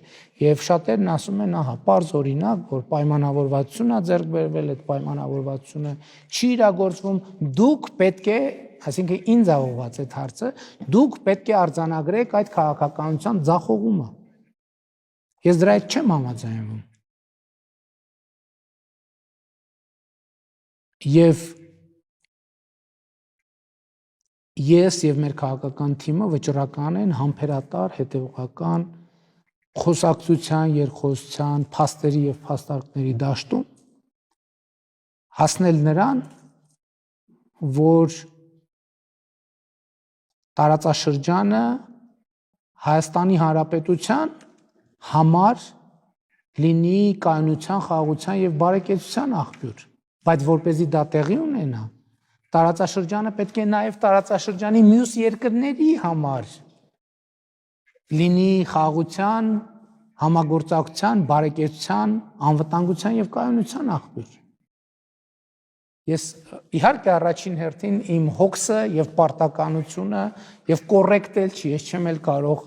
Եվ շատերն ասում են, ահա, պարզ օրինակ, որ պայմանավորվածությունն է ձեռք բերվել, այդ պայմանավորվածությունը չի իրագործվում, դուք պետք է, այսինքն ինձ է ուղղված այդ հարցը, դուք պետք է արձանագրեք այդ քաղաքականության ձախողումը։ Ես դրա հետ չեմ համաձայնվում։ Եվ ես եւ մեր քաղաքական թիմը վճռական են համբերատար, հետեւողական խոսակցության, երկխոսության, փաստերի եւ փաստարկների դաշտում հասնել նրան, որ տարածաշրջանը Հայաստանի Հանրապետության համար լինի կայունության, խաղաղության եւ բարեկեցության աղբյուր, բայց որպեսզի դա տեղի ունենա, տարածաշրջանը պետք է նաև տարածաշրջանի մյուս երկրների համար լինի խաղաղության, համագործակցության, բարեկեցության, անվտանգության եւ կայունության աղբյուր։ Ես իհարկե առաջին հերթին իմ հոգսը եւ պարտականությունը եւ կոռեկտ էլ չի, ես չեմ էլ կարող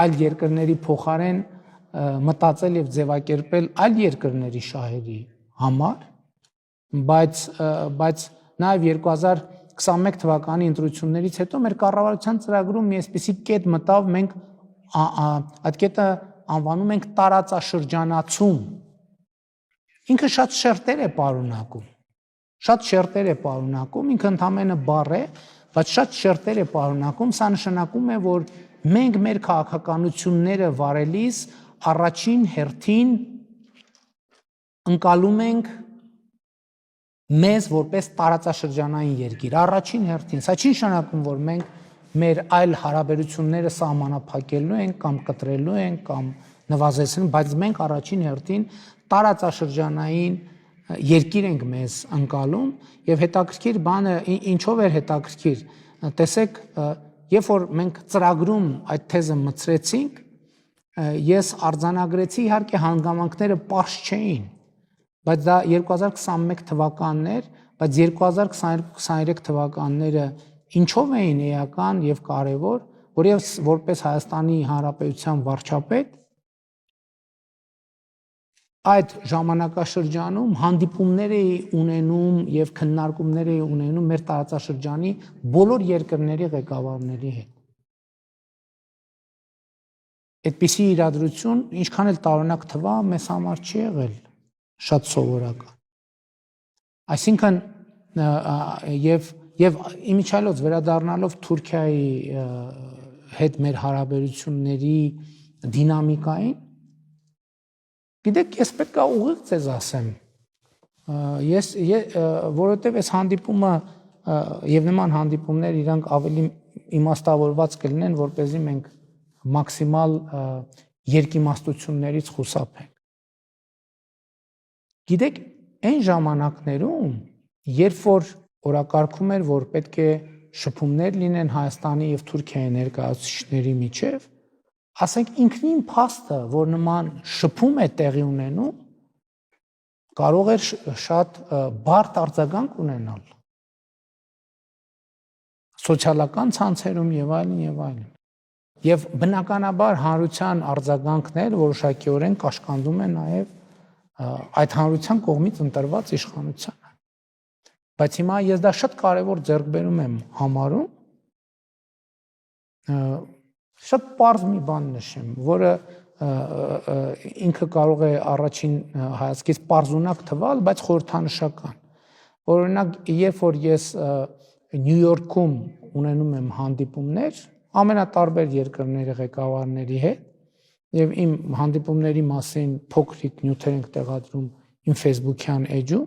այլ երկրների փոխարեն մտածել եւ ձևակերպել այլ երկրների շահերի համար, բայց նաև 2021 թվականի ընտրություններից հետո մեր կառավարության ծրագրում մի այսպիսի կետ մտավ, մենք այդ կետը անվանում ենք տարածաշրջանացում։ Ինքը շատ շերտեր է պարունակում, ինքը ընդամենը բառ է, բայց շատ շերտեր է պարունակում, սա նշանակում է, որ մենք մեր քաղաքականությունները վարելիս առաջին հերթին ընկալում ենք մեզ որպես տարածաշրջանային երկիր, առաջին հերթին, սա չի նշանակում, որ մենք մեր այլ հարաբերությունները սահմանափակելու ենք կամ կտրելու ենք կամ նվազեցնելու, բայց մենք առաջին հերթին տարածաշրջանային երկիր ենք մեզ ընկալում եւ հետաքրքիր բանը ինչով էր հետաքրքիր, տեսեք, երբ որ մենք ծրագրում այդ թեզը մտցրեցինք, ես արձանագրեցի իհարկե հանգամանքները պարզ չէին, բայց դա 2021 թվականն էր, բայց 2022-23 թվականները ինչով էին էական եւ կարեւոր, որ ես որպես Հայաստանի Հանրապետության վարչապետ այդ ժամանակաշրջանում հանդիպումներ էի ունենում եւ քննարկումներ էի ունենում մեր տարածաշրջանի բոլոր երկրների ղեկավարների հետ։ Այդպիսի իրադրություն, ինչքան էլ տարօրինակ թվա, մեզ համար չի եղել շատ սովորական։ Այսինքն եւ իմիջիայլոց վերադառնալով Թուրքիայի հետ մեր հարաբերությունների դինամիկային, գիտեք, ես պետք է ուղիղ ձեզ ասեմ, որովհետև այս հանդիպումը եւ նման հանդիպումներ իրանք ավելի իմաստավորված կլինեն, որպեսզի մենք մաքսիմալ երկիմաստություններից խուսափենք։ Գիտեք, այն ժամանակներում, երբ որ օրակարգում էր, որ պետք է շփումներ լինեն Հայաստանի եւ Թուրքիայի ներկայացուցիչների միջև, ասենք ինքնին փաստը, որ նման շփում է տեղի ունենում, կարող էր շատ բարդ արձագանք ունենալ սոցիալական ցանցերում եւ այլն եւ այլն։ Եվ բնականաբար հանրության արձագանքներ որոշակիորեն կաշկանդում են նաեւ այդ հանրության կողմից ընտրված իշխանությանը։ Բայց հիմա ես դա շատ կարեւոր ձեռքբերում եմ համարում, շատ պարզ մի բան նշեմ, որը ինքը կարող է առաջին հայացքից պարզունակ թվալ, բայց խորհրդանշական։ Օրինակ, երբ որ ես Նյու Յորքում ունենում եմ հանդիպումներ ամենատարբեր երկրների ղեկավարների հետ, եւ իմ հանդիպումների մասին փոքրիկ նյութեր ենք տեղադրում իմ Facebook-յան էջում,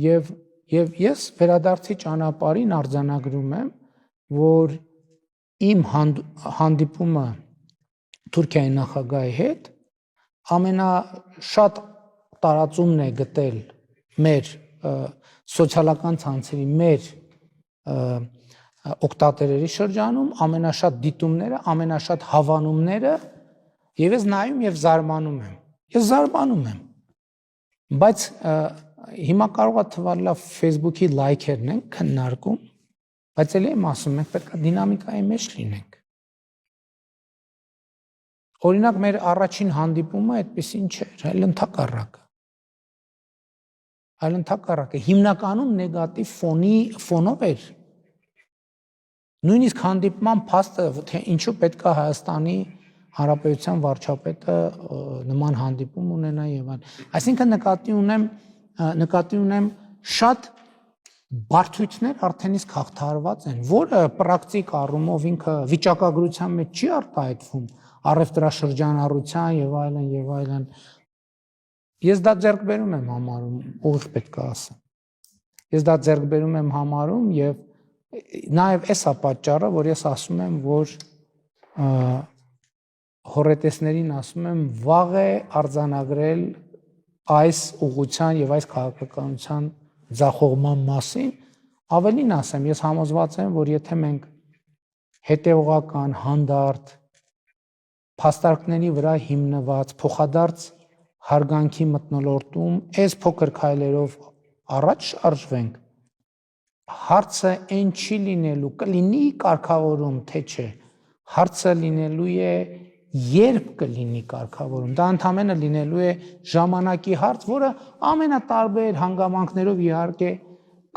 եւ ես վերադարձի ճանապարհին արձանագրում եմ, որ իմ հանդիպումը Թուրքիայի նախագահի հետ ամենաշատ տարածումն է գտել մեր սոցիալական ցանցերի մեր օգտատերերի շրջանում, ամենաշատ դիտումները, ամենաշատ հավանումները, եւ ես նայում եւ զարմանում եմ։ Ես զարմանում եմ։ Բայց հիմա կարող է թվալ լավ Facebook-ի լայքերն են քննարկում, բայց ելի եմ ասում, մենք պետք է դինամիկայի մեջ լինենք։ Օրինակ մեր առաջին հանդիպումը այդպեսին չէր, այլ ընդհակառակը, հիմնականում նեգատիվ ֆոնով էր։ Նույնիսկ հանդիպման փաստը, թե ինչու պետք է Հայաստանի Հանրապետության վարչապետը նման հանդիպում ունենա եւ այլն։ Այսինքն նկատի ունեմ շատ բարդություններ արդեն իսկ հաղթահարված են, որը պրակտիկ առումով ինքը վիճակագրության մեջ չի արտահայտվում, առևտրաշրջանառության եւ այլն։ Ես դա ձեռքբերում եմ համարում, ուղիղ պետք է ասեմ։ Ես դա ձեռքբերում եմ համարում եւ նաեւ էսա պատճառը, որ ես ասում եմ, որ հոռետեսներին ասում եմ, վաղ է արձանագրել այս ուղղության եւ այս քաղաքականության ձախողման մասին, ավելին ասեմ, ես համոզված եմ, որ եթե մենք հետևողական, հանդարտ, փաստարկների վրա հիմնված, փոխադարձ հարգանքի մթնոլորտում, այս փոքր քայլերով առաջ շարժվենք, հարցը այն չի լինելու, կլինի կարգավորում, թե չէ, հարցը լինելու է երբ կլինի կարգավորում, դա ընդհանրապես լինելու է ժամանակի հարց, որը ամենատարբեր հանգամանքներով իհարկե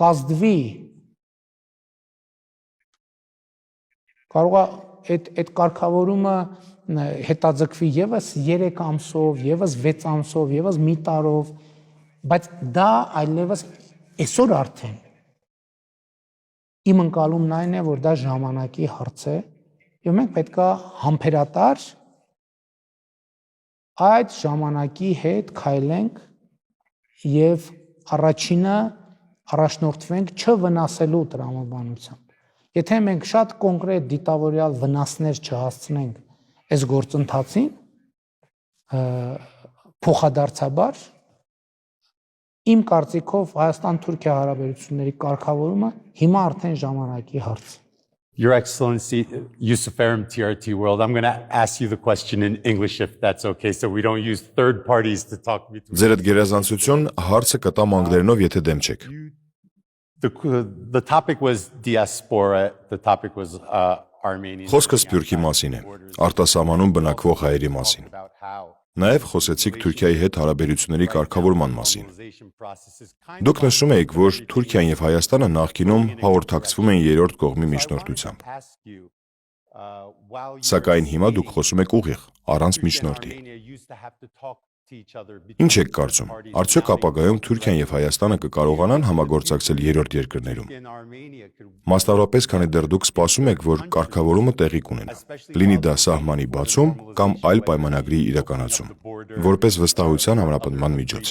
կազդվի։ Կարող է այդ կարգավորումը հետաձգվի եւս 3 ամսով, եւս 6 ամսով, եւս մի տարով, բայց դա այլևս այսօր արդեն իմ ընկալումն այն է, որ դա ժամանակի հարց է, եւ մենք պետք է համբերատար այդ ժամանակի հետ քայլենք եւ առաջինը առաջնորդվենք չվնասելու տրամաբանությամբ։ Եթե մենք շատ կոնկրետ դիտավորյալ վնասներ չհասցնենք այս գործընթացին, փոխադարձաբար իմ կարծիքով Հայաստան-Թուրքիա հարաբերությունների կարգավորումը հիմա արդեն ժամանակի հարց է։ Your Excellency, Yusuf Aram, TRT World, I'm going to ask you the question in English if that's okay, so we don't use third parties to talk between. Ձերդ գերազանցություն հարցը կտա անգլերենով, եթե դեմ չեք։ The topic was diaspora, the topic was Armenian. Խոսքը Սփյուռքի մասին է, արտասահմանում բնակվող հայերի մասին։ Նաև խոսեցիք Թուրքիայի հետ հարաբերությունների կարգավորման մասին։ Դուք նշում եք, որ Թուրքիան եւ Հայաստանը նախկինում հաղորդակցվում են երրորդ կողմի միջնորդությամբ։ Սակայն հիմա դուք խոսում եք ուղիղ, առանց միջնորդի։ Ինչ եք կարծում, արդյոք ապագայում Թուրքիան եւ Հայաստանը կկարողանան համագործակցել երրորդ երկրներում։ Մասնավորապես, քանի դեռ դուք սպասում եք, որ կարգավորումը տեղի կունենա, լինի դա սահմանի բացում կամ այլ պայմանագրի իրականացում, որպես վստահության ամրապնդման միջոց։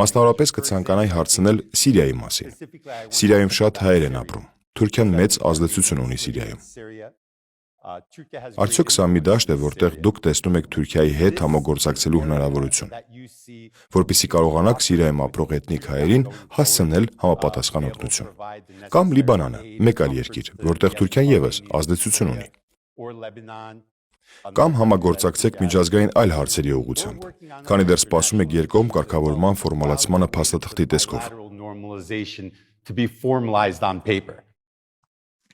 Մասնավորապես կցանկանայի հարցնել Սիրիայի մասին։ Սիրիայում շատ հայեր են ապրում։ Թուրքիան մեծ ազդեցություն ունի Սիրիայում։ Արդյոք սա մի դաշտ է, որտեղ դուք տեսնում եք Թուրքիայի հետ համագործակցելու հնարավորություն, որպեսզի կարողանաք Սիրիայում ապրող էթնիկ հայերին հասցնել համապատասխան օգնություն։ Կամ Լիբանանը, մեկ այլ երկիր, որտեղ Թուրքիան եւս ազդեցություն ունի։ Կամ համագործակցեք միջազգային այլ հարցերի ուղղությամբ, քանի դեռ սպասում եք երկկողմ կարգավորման ֆորմալացմանը փաստաթղթի տեսքով։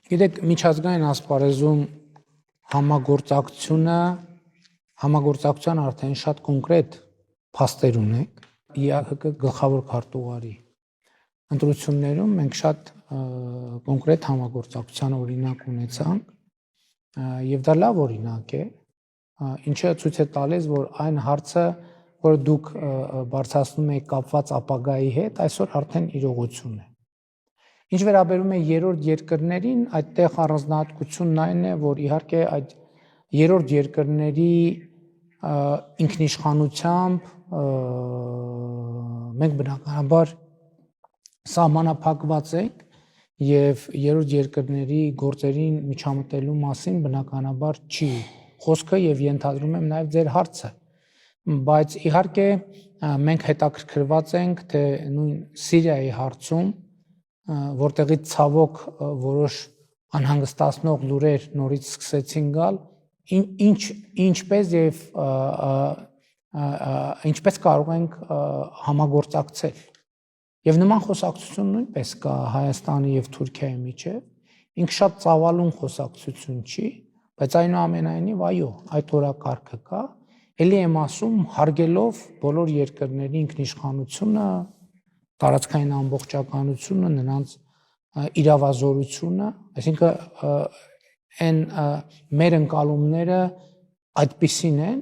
Գիտեք, միջազգային ասպարեզում համագործակցության արդեն շատ կոնկրետ փաստեր ունենք։ ԵԱՀԿ գլխավոր քարտուղարի ընտրություններում մենք շատ կոնկրետ համագործակցության օրինակ ունեցանք եւ դա լավ օրինակ է, ինչը ցույց է տալիս, որ այն հարցը, որ դուք բարձրացնում եք կապված ապագայի հետ, այսօր արդեն իրողություն է։ Ինչ վերաբերում է երրորդ երկրներին, այդտեղ առանձնահատկությունն այն է, որ իհարկե այդ երրորդ երկրների ինքնիշխանությամբ մենք բնականաբար սահմանափակված ենք եւ երրորդ երկրների գործերին միջամտելու մասին բնականաբար չի խոսքը եւ ենթադրում եմ նաեւ ձեր հարցը, բայց իհարկե մենք հետաքրքրված ենք, թե նույն Սիրիայի հարցում որտեղից ցավոք որոշ անհանգստացնող լուրեր նորից սկսեցին գալ, ինչպես կարող ենք համագործակցել։ Եվ նման խոսակցություն նույնպես կա Հայաստանի եւ Թուրքիայի միջեւ, ինքը շատ ծավալուն խոսակցություն չի, բայց այնուամենայնիվ այո, այդ օրակարգը կա, ելի եմ ասում, հարգելով բոլոր երկրների ինքնիշխանությունը, տարածքային ամբողջականությունը, նրանց իրավազորությունը, այսինքն այն մեր ընկալումները այդպիսին են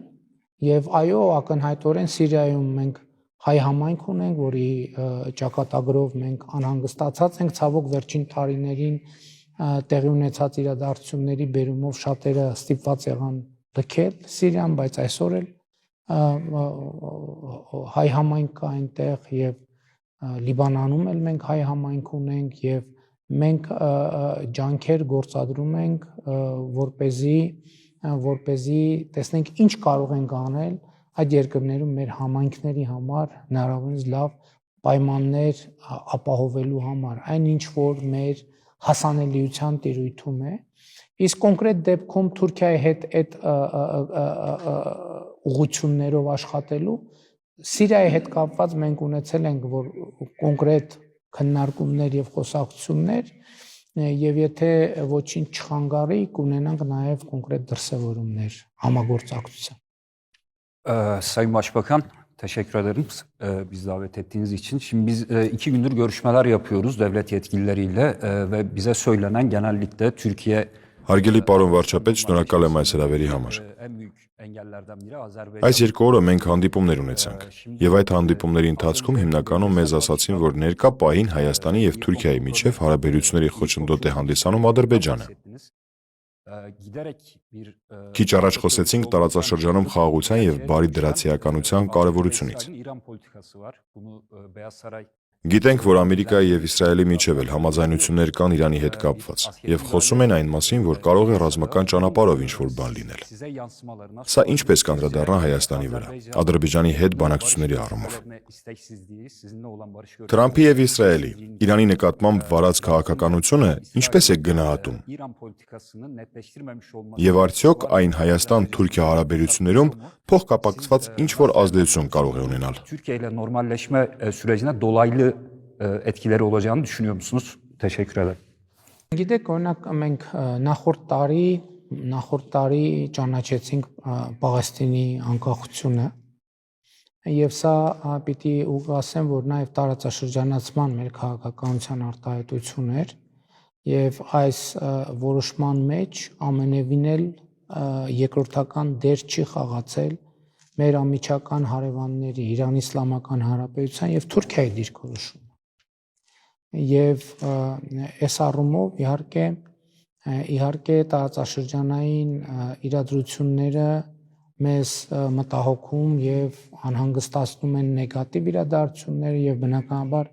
եւ այո, ակնհայտորեն Սիրիայում մենք հայ համայնք ունենք, որի ճակատագրով մենք անհանգստացած ենք, ցավոք վերջին տարիներին տեղի ունեցած իրադարձությունների բերումով շատերը ստիպված եղան լքել Սիրիան, բայց այսօր էլ հայ համայնք կա այնտեղ եւ Լիբանանում էլ մենք հայ համայնք ունենք եւ մենք ջանքեր գործադրում ենք որպեսզի տեսնենք ինչ կարող ենք անել այդ երկրներում մեր համայնքների համար հնարավորինս լավ պայմաններ ապահովելու համար, այն ինչ որ մեր հասանելիության տիրույթում է, իսկ կոնկրետ դեպքում Թուրքիայի հետ այդ ուղղություններով աշխատելու Սիրիայի հետ կապված մենք ունեցել ենք որ կոնկրետ քննարկումներ եւ խոսակցություններ եւ եթե ոչինչ չխանգարի կունենանք նաեւ կոնկրետ դրսևորումներ համագործակցության. Sayın Başbakan, teşekkür ederim bizi davet ettiğiniz için. Şimdi biz 2 gündür görüşmeler yapıyoruz devlet yetkilileriyle ve bize söylenen genellikle Türkiye Հարգելի պարոն վարչապետ, շնորհակալ եմ այս հրավերի համար։ Այս երկու օրը մենք հանդիպումներ ունեցանք, եւ այդ հանդիպումների ընթացքում հիմնականում մեզ ասացին, որ ներկա պահին Հայաստանի եւ Թուրքիայի միջև հարաբերությունների խոչընդոտ է հանդիսանում Ադրբեջանը։ Քիչ առաջ խոսեցինք տարածաշրջանում խաղաղության եւ բարի դրացիականության կարեւորությունից։ Գիտենք, որ Ամերիկայի եւ Իսրայելի միջև էլ համաձայնություններ կան Իրանի հետ կապված, եւ խոսում են այն մասին, որ կարող է ռազմական ճանապարհով ինչ-որ բան լինել։ Սա ինչպես կանդրադառնա Հայաստանի վրա, Ադրբեջանի հետ բանակցությունների առումով։ Թրամփի եւ Իսրայելի Իրանի նկատմամբ վարած քաղաքականությունը ինչպես է գնահատում։ Եվ արդյոք այն Հայաստան-Թուրքիա հարաբերություններում փոխկապակցված ինչ-որ azdelություն կարող է ունենալ։ Türkiye ile normalleşme sürecine dolaylı etkileri olacağını düşünüyor musunuz? Teşekkür ederim. Գիտեք, օրինակ մենք նախորդ տարի ճանաչեցինք Պաղեստինի անկախությունը եւ սա պիտի ուղղասեմ, որ նաեւ տարածաշրջանացման մեր քաղաքականության արտահայտություն էր եւ այս որոշման մեջ ամենևին էլ երկրորդական դեր չի խաղացել մեր ամիջական հարևանների Իրան Իսլամական Հանրապետության եւ Թուրքիայի դիրքորոշումը։ Եվ այս առումով իհարկե տարածաշրջանային իրադրությունները մեզ մտահոգում եւ անհանգստացնում են նեգատիվ իրադարձությունները եւ բնականաբար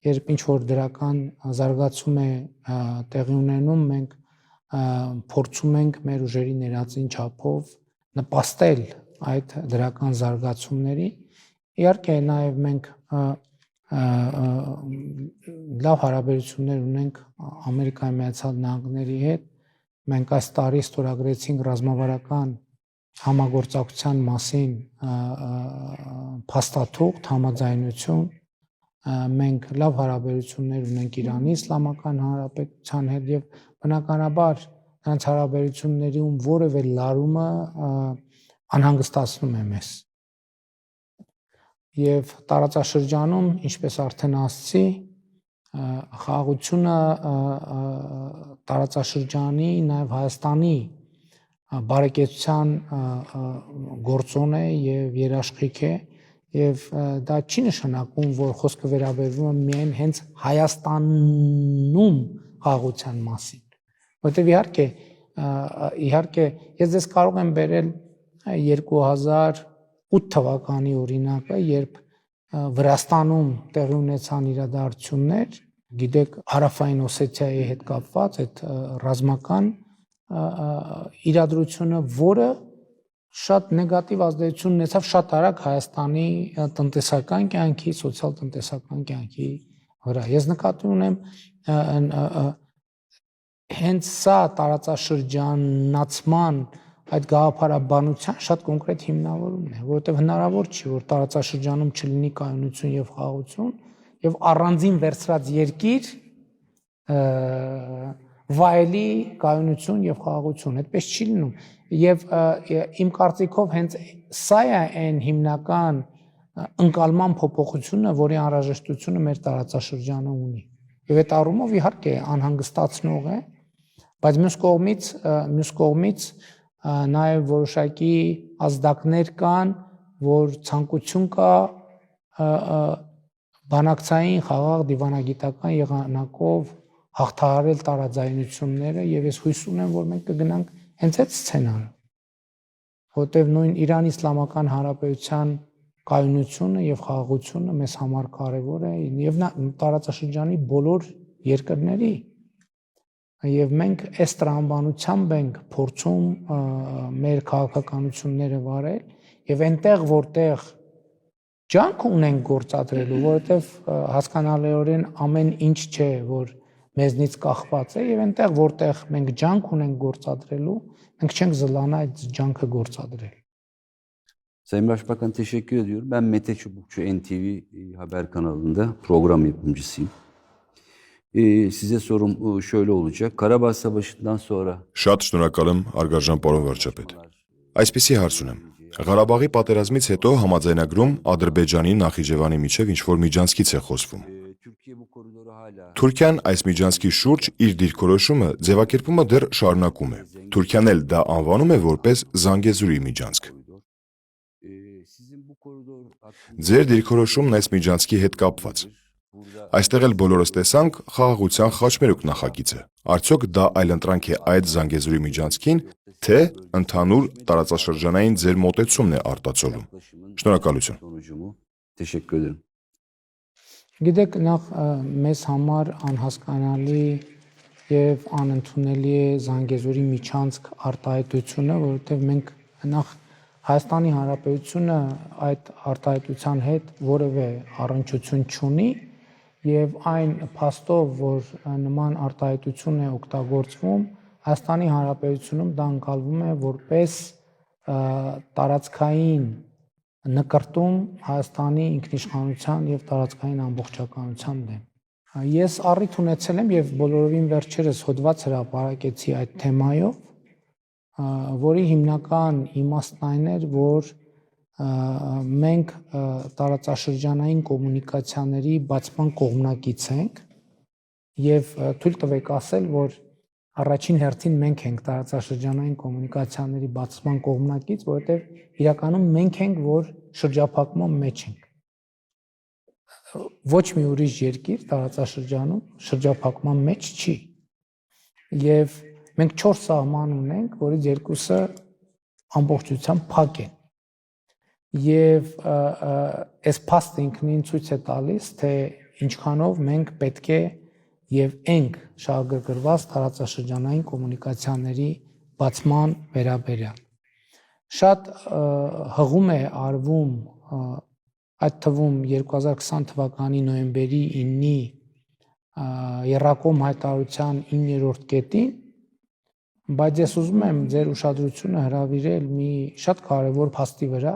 երբ ինչ որ դրական զարգացում է տեղի ունենում, մենք փորձում ենք մեր ուժերի ներածին չափով նպաստել այդ դրական զարգացումների։ Իհարկե նաև մենք լավ հարաբերություններ ունենք Ամերիկայի Միացյալ Նահանգների հետ։ Մենք այս տարի ստորագրեցինք ռազմավարական համագործակցության մասին փաստաթուղթ, համաձայնություն։ Մենք լավ հարաբերություններ ունենք Իրանի Իսլամական Հանրապետության հետ եւ բնականաբար նրանց հարաբերություններում որևէ լարումը անհանգստացնում է մեզ։ Եվ տարածաշրջանում, ինչպես արդեն ասացի, խաղաղությունը տարածաշրջանի, նաև Հայաստանի բարեկեցության գործոն է եւ երաշխիք է, եւ դա չի նշանակում, որ խոսքը վերաբերվում է միայն հենց Հայաստանում խաղաղության մասին, որտեղ իհարկե ես ձեզ կարող եմ բերել 2008 թվականի օրինակը, երբ Վրաստանում տեղի ունեցան իրադարձություններ, գիտեք, Հարավային Օսեթիայի հետ կապված այդ ռազմական իրադրությունը, որը շատ նեգատիվ ազդեցություն ունեցավ շատ արագ Հայաստանի տնտեսական կյանքի, սոցիալ-տնտեսական կյանքի վրա։ Ես նկատի ունեմ հենց սա տարածաշրջանացման այդ գաղափարաբանության շատ կոնկրետ հիմնավորումն է, որովհետև հնարավոր չի, որ տարածաշրջանում չլինի կայունություն եւ խաղաղություն եւ առանձին վերցրած երկիր վայելի կայունություն եւ խաղաղություն, այդպես չի լինում։ Եվ իմ կարծիքով հենց սա է այն հիմնական ընկալման փոփոխությունը, որի անհրաժեշտությունը մեր տարածաշրջանը ունի։ Եվ այդ առումով իհարկե անհանգստացնող է, բայց մյուս կողմից նաև որոշակի ազդակներ կան, որ ցանկություն կա բանակցային խաղաղ դիվանագիտական եղանակով հաղթահարել տարաձայնությունները եւ ես հույս ունեմ, որ մենք կգնանք հենց այդ սցենարը, որտեղ նույն Իրան Իսլամական Հանրապետության կայունությունը եւ խաղաղությունը մեզ համար կարեւոր է եւ տարածաշրջանի բոլոր երկրների եւ մենք այս տրամաբանությամբ ենք փորձում մեր քաղաքականությունները վարել եւ այնտեղ որտեղ ջանք ունենք գործադրելու, որովհետեւ հասկանալիորեն ամեն ինչ չէ, որ մեզնից կախված է եւ այնտեղ որտեղ մենք ջանք ունենք գործադրելու, մենք չենք զլանա այդ ջանքը գործադրել։ Sayın Başbakan teşekkür ediyorum. Ben Mete Çubukçu NTV haber kanalında program yapımcısıyım. Size sorum şöyle olacak. Karabağ Savaşı'ndan sonra Շատ շնորհակալ եմ, Արգարժան պարոն վարչապետ։ Այսպիսի հարց ունեմ։ Ղարաբաղի պատերազմից հետո համաձայնագրում Ադրբեջանի Նախիջևանի միջև ինչ-որ միջանցքից է խոսվում։ Türkiye bu koridoru hala Թուրքիան այս միջանցքի շուրջ իր դիրքորոշումը ձևակերպումը դեռ շարունակում է։ Թուրքիան էլ դա անվանում է որպես Զանգեզուրի միջանցք։ sizin bu koridor Ձեր դիրքորոշումն այս միջանցքի հետ կապված։ Այստեղ էլ բոլորս տեսանք խաղաղության խաչմերուկ նախագիծը։ Արդյոք դա այլընտրանք է այդ Զանգեզուրի միջանցքին, թե ընդհանուր տարածաշրջանային ձեր մոտեցումն է արտացոլում։ Շնորհակալություն։ sonucu mu? Teşekkür ederim. Գիտեք, նախ մեզ համար անհասկանալի եւ անընդունելի է Զանգեզուրի միջանցք արտահայտությունը, որովհետեւ մենք նախ Հայաստանի Հանրապետությունը այդ արտահայտության հետ որևէ առնչություն չունի եւ այն փաստով, որ նման արտահայտություն է օգտագործվում, Հայաստանի Հանրապետությունում դա ընկալվում է որպես տարածքային նկարտում Հայաստանի ինքնիշխանության եւ տարածքային ամբողջականության դեմ։ Ես առիթ ունեցել եմ եւ բոլորովին վերջերս հոդված հրապարակեցի այդ թեմայով, որի հիմնական իմաստն այն էր, որ մենք տարածաշրջանային կոմունիկացիաների բացման կողմնակից ենք եւ թույլ տվեք ասել, որ առաջին հերթին մենք ենք տարածաշրջանային կոմունիկացիաների բացման կողմնակից, որովհետեւ իրականում մենք ենք, որ շրջափակման մեջ ենք։ Ոչ մի ուրիշ երկիր տարածաշրջանում շրջափակման մեջ չի։ Եվ մենք 4 սահման ունենք, որից երկուսը ամբողջությամբ փակ են։ Եվ այս փաստը ինքնին ցույց է տալիս, թե ինչքանով մենք պետք է եւ ենք շահագրգռված տարածաշրջանային կոմունիկացիաների բացման վերաբերյալ։ Շատ հղում է արվում այդ թվում 2020 թվականի նոյեմբերի 9-ի Եռակոմ հայտարարության 9-րդ կետին, բայց ես ուզում եմ ձեր ուշադրությունը հրավիրել մի շատ կարևոր փաստի վրա,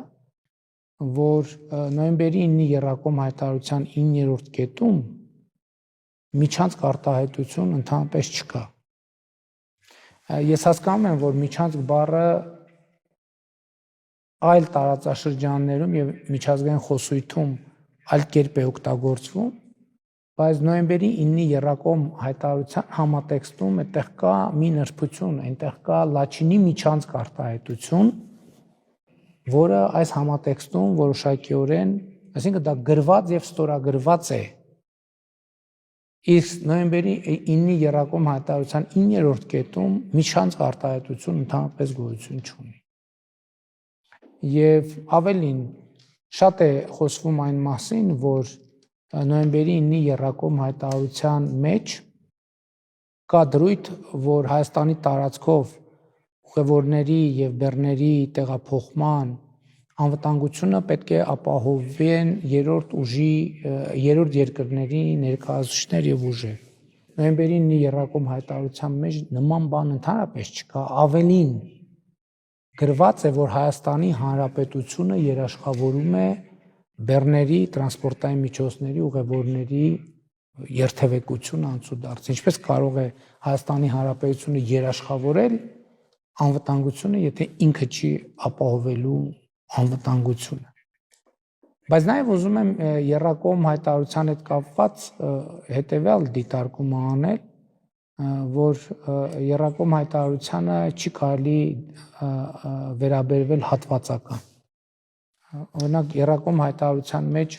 որ նոյեմբերի 9-ի Եռակոմ հայտարարության 9-րդ կետում միջանցք արտահայտություն ընդհանրապես չկա։ Ես հասկանում եմ, որ միջանցք բառը այլ տարածաշրջաններում եւ միջազգային խոսույթում այլ կերպ է օգտագործվում, բայց նոյեմբերի 9-ի Եռակոմ հայտարարության համատեքստում այդտեղ կա մի նրբություն, այնտեղ կա լաչինի միջանցք արտահայտություն, որը այս համատեքստում որոշակիորեն, այսինքն դա գրված եւ ստորագրված է։ Իսկ նոյեմբերի 9-ի Եռակոմ հայտարարության 9-րդ կետում միջանցք արտահայտություն ընդհանրապես գոյություն չունի։ Եվ ավելին, շատ է խոսվում այն մասին, որ նոյեմբերի 9-ի Եռակոմ հայտարարության մեջ կա դրույթ, որ Հայաստանի տարածքով ուղևորների եւ բեռների տեղափոխման անվտանգությունը պետք է ապահովեն երրորդ երկրների ներկայացուցիչներ եւ ուժեր։ Նոյեմբերի 9-ի Եռակոմ հայտարարության մեջ նման բան ընդհանրապես չկա, ավելին գրված է, որ Հայաստանի Հանրապետությունը երաշխավորում է բեռների, տրանսպորտային միջոցների, ուղևորների երթևեկությունը անցուդարձ։ Ինչպես կարող է Հայաստանի Հանրապետությունը երաշխավորել անվտանգությունը, եթե ինքը չի ապահովելու անվտանգությունը։ Բայց նաև ուզում եմ Եռակոմ հայտարարության հետ կապված հետևյալ դիտարկումը անել, որ Եռակոմ հայտարարությանը չի կարելի վերաբերվել հատվածական։ Օրինակ Եռակոմ հայտարարության մեջ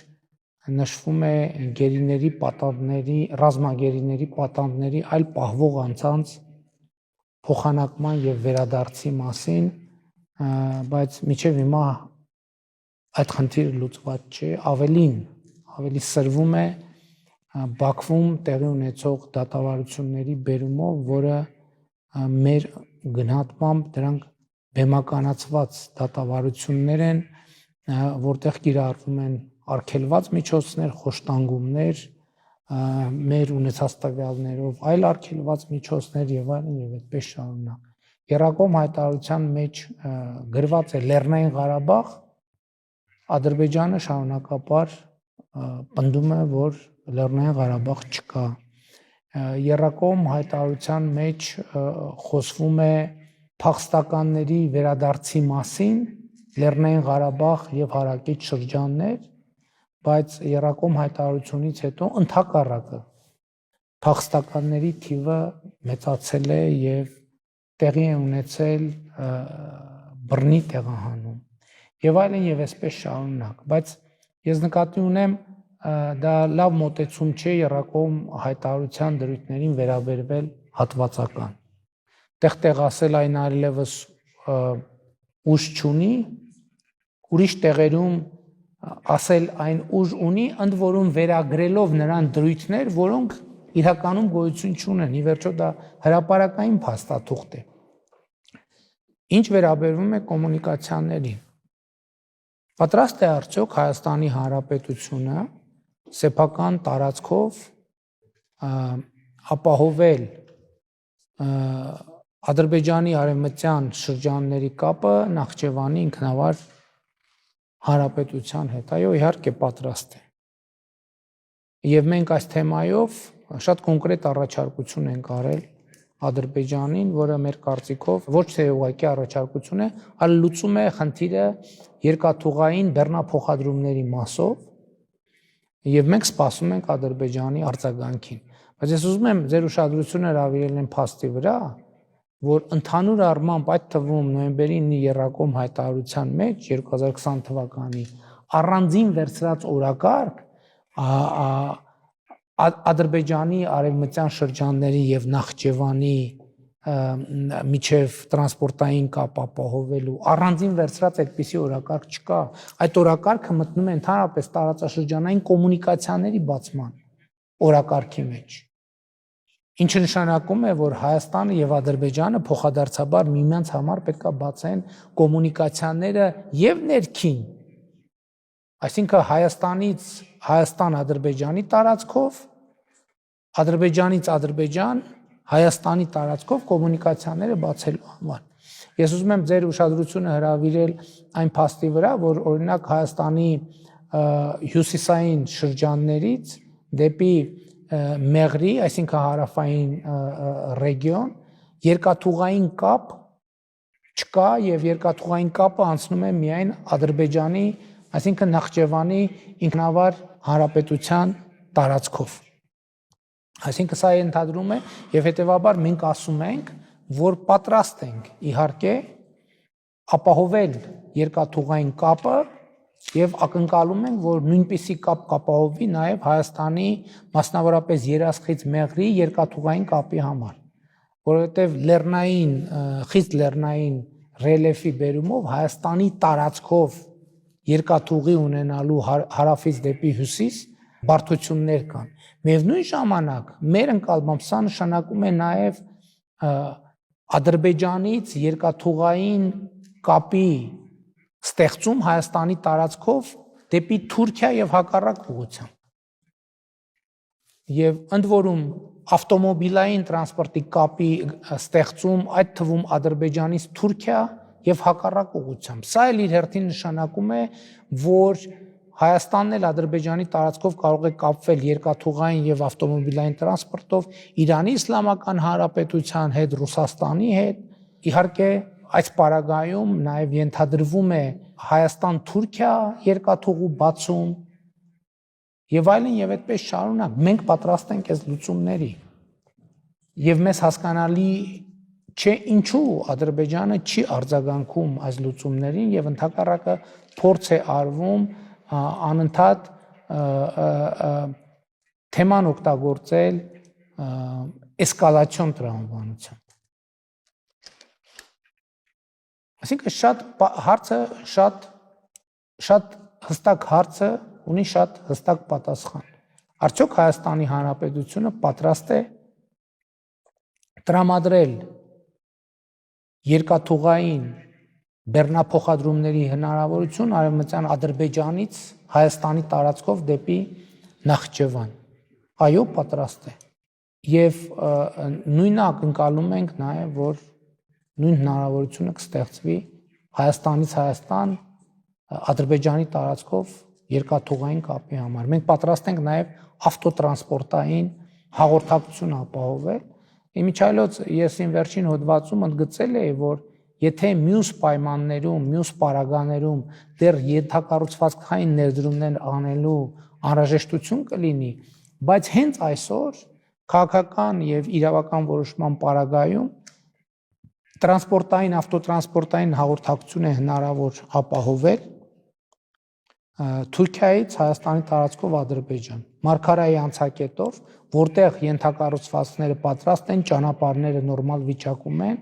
նշվում է գերիների պատանդների, ռազմագերիների պատանդների այլ պահվող անձանց փոխանակման եւ վերադարձի մասին, բայց մինչեւ հիմա այդ խնդիրը լուծված չէ, ավելի սրվում է Բաքվում տեղի ունեցող դատավարությունների բերումով, որը մեր գնահատմամբ դրանք բեմականացված դատավարություններ են, որտեղ կիրառվում են արգելված միջոցներ, խոշտանգումներ, մեր ունեցած տվյալներով այլ արգելված միջոցներ եւ այլն եւ այդպես շարունակ։ Եռակոմ հայտարարության մեջ գրված է Լեռնային Ղարաբաղ, Ադրբեջանը շարունակապար պնդում է, որ Լեռնային Ղարաբաղ չկա։ Եռակոմ հայտարարության մեջ խոսվում է փախստականների վերադարձի մասին, Լեռնային Ղարաբաղ եւ հարակից շրջաններ, բայց Եռակոմ հայտարարությունից հետո ընդհակառակը փախստականների թիվը մեծացել է եւ տեղի է ունեցել բռնի տեղահանում եւ այլն եւ այսպես շարունակ, բայց ես նկատի ունեմ դա լավ մոտեցում չէ Եռակոմ հայտարարության դրույթներին վերաբերվել հատվածական։ Տեղ ասել այն այլևս ուժ չունի, ուրիշ տեղերում ասել այն ուժ ունի, ընդ որում վերագրելով նրան դրույթներ, որոնք իրականում գոյություն չունեն, ի վերջո դա հրապարակային փաստաթուղթ է։ Ինչ վերաբերվում է կոմունիկացիաներին, պատրաստ է արդյոք Հայաստանի Հանրապետությունը սեփական տարածքով ապահովել Ադրբեջանի արևմտյան շրջանների կապը Նախճեվանի ինքնավար հանրապետության հետ, այո, իհարկե պատրաստ է։ Եվ մենք այս թեմայով շատ կոնկրետ առաջարկություն ենք արել Ադրբեջանին, որը մեր կարծիքով ոչ թե ուղղակի առաջարկություն է, այլ լուծում է խնդիրը երկաթուղային բեռնափոխադրումների մասով, եւ մենք սպասում ենք Ադրբեջանի արձագանքին։ Բայց ես ուզում եմ ձեր ուշադրությունը հրավիրել եմ փաստի վրա, որ ընդհանուր առմամբ այդ թվում նոյեմբերի 9-ի Եռակոմ հայտարարության մեջ 2020 թվականի առանձին վերցրած օրակարգ Ադրբեջանի արևմտյան շրջանների եւ Նախճեվանի միջև տրանսպորտային կապ ապահովելու առանձին վերցրած այդպիսի օրակարգ չկա։ Այդ օրակարգը մտնում է ընդհանրապես տարածաշրջանային կոմունիկացիաների բացման օրակարգի մեջ։ Ինչը նշանակում է, որ Հայաստանը եւ Ադրբեջանը փոխադարձաբար միմյանց համար պետք է բացեն կոմունիկացիաները եւ ներքին, այսինքն Հայաստանից Հայաստան-Ադրբեջանի տարածքով, Ադրբեջանից Ադրբեջան, Հայաստանի տարածքով կոմունիկացիաները բացելու համար։ Ես ուզում եմ ձեր ուշադրությունը հրավիրել այն փաստի վրա, որ օրինակ Հայաստանի հյուսիսային շրջաններից դեպի Մեղրի, այսինքն հարավային ռեգիոն, երկաթուղային կապ չկա եւ երկաթուղային կապը անցնում է միայն Ադրբեջանի, այսինքն Նախճեվանի ինքնավար հանրապետության տարածքով։ Այսինքն սա ենթադրում է եւ հետեւաբար մենք ասում ենք, որ պատրաստ ենք իհարկե ապահովել երկաթուղային կապը եւ ակնկալում ենք, որ նույնպիսի կապ կապահովվի նաեւ Հայաստանի, մասնավորապես Երասխից Մեղրի երկաթուղային կապի համար, որովհետեւ լեռնային, խիստ լեռնային ռելիեֆի բերումով Հայաստանի տարածքով երկաթուղի ունենալու հարավից դեպի հյուսիս բարդություններ կան։ Միևնույն ժամանակ մեր ընկալմամբ սա նշանակում է նաեւ Ադրբեջանից երկաթուղային կապի ստեղծում Հայաստանի տարածքով դեպի Թուրքիա եւ հակառակ ուղղությամբ։ Եվ ընդ որում ավտոմոբիլային տրանսպորտի կապի ստեղծում, այդ թվում Ադրբեջանից Թուրքիա եւ հակառակ ուղղությամբ։ Սա էլ իր հերթին նշանակում է, որ Հայաստանն էլ Ադրբեջանի տարածքով կարող է կապվել երկաթուղային եւ ավտոմոբիլային տրանսպորտով Իրանի Իսլամական Հանրապետության հետ, Ռուսաստանի հետ։ Իհարկե այս պարագայում նաև ենթադրվում է Հայաստան-Թուրքիա երկաթուղու բացում եւ այլն եւ այդպես շարունակ։ Մենք պատրաստ ենք այս լուծումների եւ մեզ հասկանալի չէ ինչու Ադրբեջանը չի արձագանքում այս լուծումներին եւ ընդհակառակը փորձ է արվում անընդհատ թեման օգտագործել էսկալացիոն տրամաբանությամբ։ Այսինքն շատ հստակ հարցը ունի շատ հստակ պատասխան։ Արդյոք Հայաստանի Հանրապետությունը պատրաստ է տրամադրել երկաթուղային բեռնափոխադրումների հնարավորություն արևմտյան Ադրբեջանից Հայաստանի տարածքով դեպի Նախճեվան։ Այո, պատրաստ է։ Եվ նույնը ակնկալում ենք նաև, որ նույն հնարավորությունը կստեղծվի Հայաստանից Հայաստան Ադրբեջանի տարածքով երկաթուղային կապի համար։ Մենք պատրաստ ենք նաև ավտոտրանսպորտային հաղորդակցություն ապահովել։ Իմիջիայլոց ես իմ վերջին հոդվածում ընդգծել էի, որ եթե մյուս պայմաններում, մյուս պարագաներում դեռ ենթակառուցվածքային ներդրումներ անելու անհրաժեշտություն կլինի, բայց հենց այսօր քաղաքական եւ իրավական որոշման պարագայում տրանսպորտային, ավտոտրանսպորտային հաղորդակցություն է հնարավոր ապահովել Թուրքիայից Հայաստանի տարածքով Ադրբեջան, Մարգարայի անցակետով, որտեղ ենթակառուցվածքները պատրաստ են, ճանապարհները նորմալ վիճակում են,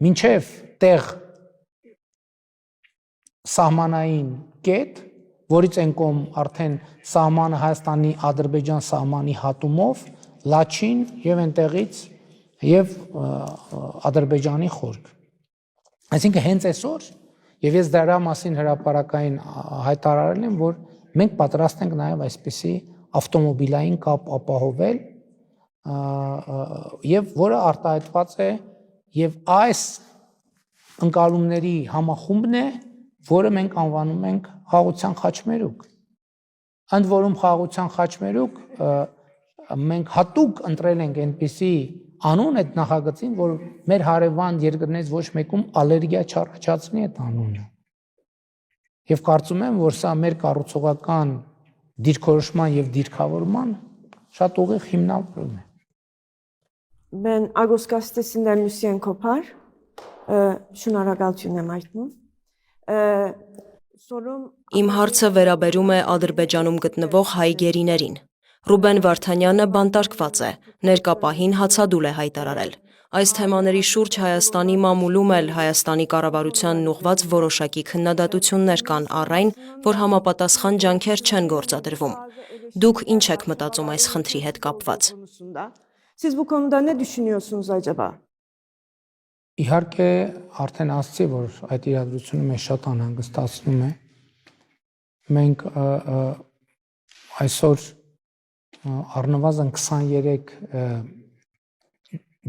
մինչև տեղ սահմանային կետ որից են կողմ արդեն սահմանը Հայաստանի Ադրբեջան սահմանի հատումով Լաչին եւ այնտեղից եւ Ադրբեջանի խորք։ Այսինքն հենց այսօր եւ ես դրա մասին հրապարակային հայտարարել եմ, որ մենք պատրաստ ենք նաեւ այսպիսի ավտոմոբիլային կապ ապահովել եւ որը արտահայտված է եւ այս ընկալումների համախումբն է, որը մենք անվանում ենք խաղաղության խաչմերուկ։ Ընդ որում խաղաղության խաչմերուկ մենք հատուկ ընտրել ենք այնպիսի անուն այդ նախագծին, որ մեր հարևան երկրներից ոչ մեկում ալերգիա չառաջացնի այդ անունը։ Եվ կարծում եմ, որ սա մեր կառուցողական դիրքորոշման եւ դիրքավորման շատ ուղիղ հիմնավորում է։ Ben Agos gazetesinden Lucien Kopar. Շնորհակալություն եմ հայտնում։ Իմ հարցը վերաբերում է Ադրբեջանում գտնվող հայ գերիներին։ Ռուբեն Վարդանյանը բանտարկված է, ներկա պահին հացադուլ է հայտարարել։ Այս թեմաների շուրջ Հայաստանի մամուլում էլ Հայաստանի կառավարությանն ուղղված որոշակի քննադատություններ կան առ այն, որ համապատասխան ջանքեր չեն գործադրվում։ Դուք ինչ եք մտածում այս խնդրի հետ կապված։ Siz bu konuda ne düşünüyorsunuz acaba? Իհարկե արդեն ասացի, որ այդ իրադրությունը մեզ շատ անհանգստացնում է։ Մենք այսօր առնվազն 23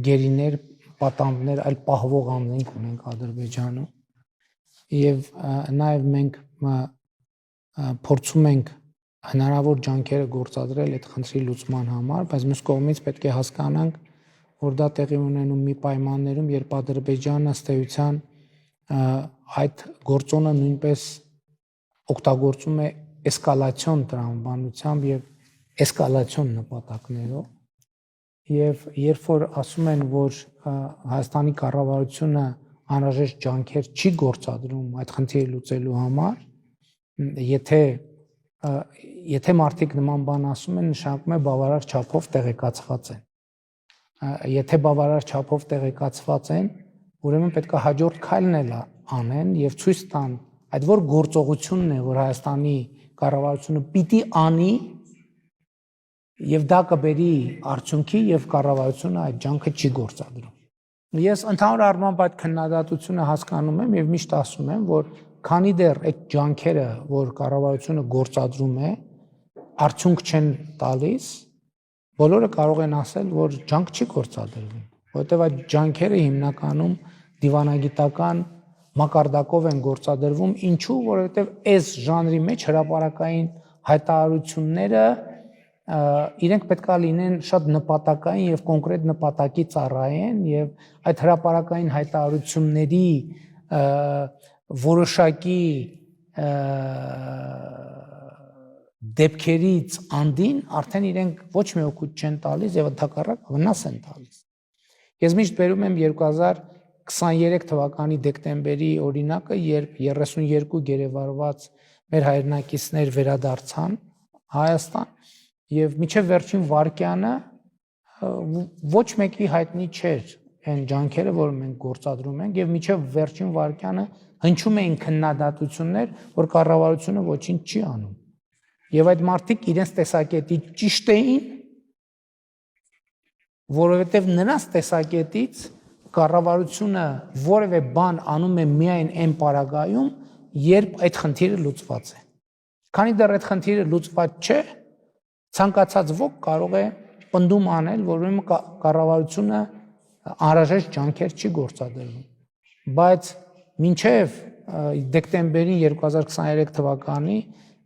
գերիներ, պատանդներ, այլ պահվող անձինք ունենք Ադրբեջանում եւ նաեւ մենք փորձում ենք հնարավոր ջանքերը գործադրել այդ խնդրի լուծման համար, բայց մյուս կողմից պետք է հասկանանք, որ դա տեղի ունենում մի պայմաններում, երբ Ադրբեջանը ըստ էության այդ գործոնը նույնպես օգտագործում է էսկալացիոն տրամաբանությամբ եւ էսկալացիոն նպատակներով եւ երբ որ ասում են, որ Հայաստանի կառավարությունը անհրաժեշտ ջանքեր չի գործադրում այդ խնդիրը լուծելու համար, եթե մարդիկ նման բան ասում են, նշանակում է բավարար չափով տեղեկացված են։ Եթե բավարար չափով տեղեկացված են, ուրեմն պետք է հաջորդ քայլն էլ անեն եւ ցույց տան այդ որ գործողությունն է, որ Հայաստանի կառավարությունը պիտի անի եւ դա կբերի արդյունքի եւ կառավարությունը այդ ջանքը չի գործադրում։ Ես ընդհանուր առմամբ այդ քննադատությունը հասկանում եմ եւ միշտ ասում եմ, որ քանի դեռ այդ ջանքերը, որ կառավարությունը գործադրում է, արդյունք չեն տալիս, բոլորը կարող են ասել, որ ջանք չի գործադրվում, որովհետև այդ ջանքերը հիմնականում դիվանագիտական մակարդակով են գործադրվում, ինչու, որովհետև այս ժանրի մեջ հրապարակային հայտարարությունները իրենք պետք է լինեն շատ նպատակային եւ կոնկրետ նպատակի ծառայեն եւ այդ հրապարակային հայտարարությունների որոշակի դեպքերից անդին արդեն իրենք ոչ մի օգուտ չեն տալիս եւ ընդհակառակ վնաս են տալիս։ Ես միշտ բերում եմ 2023 թվականի դեկտեմբերի օրինակը, երբ 32 գերեվարված մեր հայրենակիցներ վերադարձան Հայաստան եւ մինչեւ վերջին վարկյանը ոչ մեկի հայտնի չէր այն ջանքերը, որ մենք գործադրում ենք եւ մինչեւ վերջին վարկյանը հնչում էին քննադատություններ, որ կառավարությունը ոչինչ չի անում։ Եվ այդ մարդիկ իրենց տեսակետի ճիշտ էին, որովհետև նրանց տեսակետից կառավարությունը որևէ բան անում է միայն այն պարագայում, երբ այդ խնդիրը լուծված է։ Քանի դեռ այդ խնդիրը լուծված չէ, ցանկացած ոք կարող է պնդում անել, որ ուրեմն կառավարությունը անհրաժեշտ ջանքեր չի գործադրվում։ Բայց մինչև դեկտեմբերին 2023 թվականի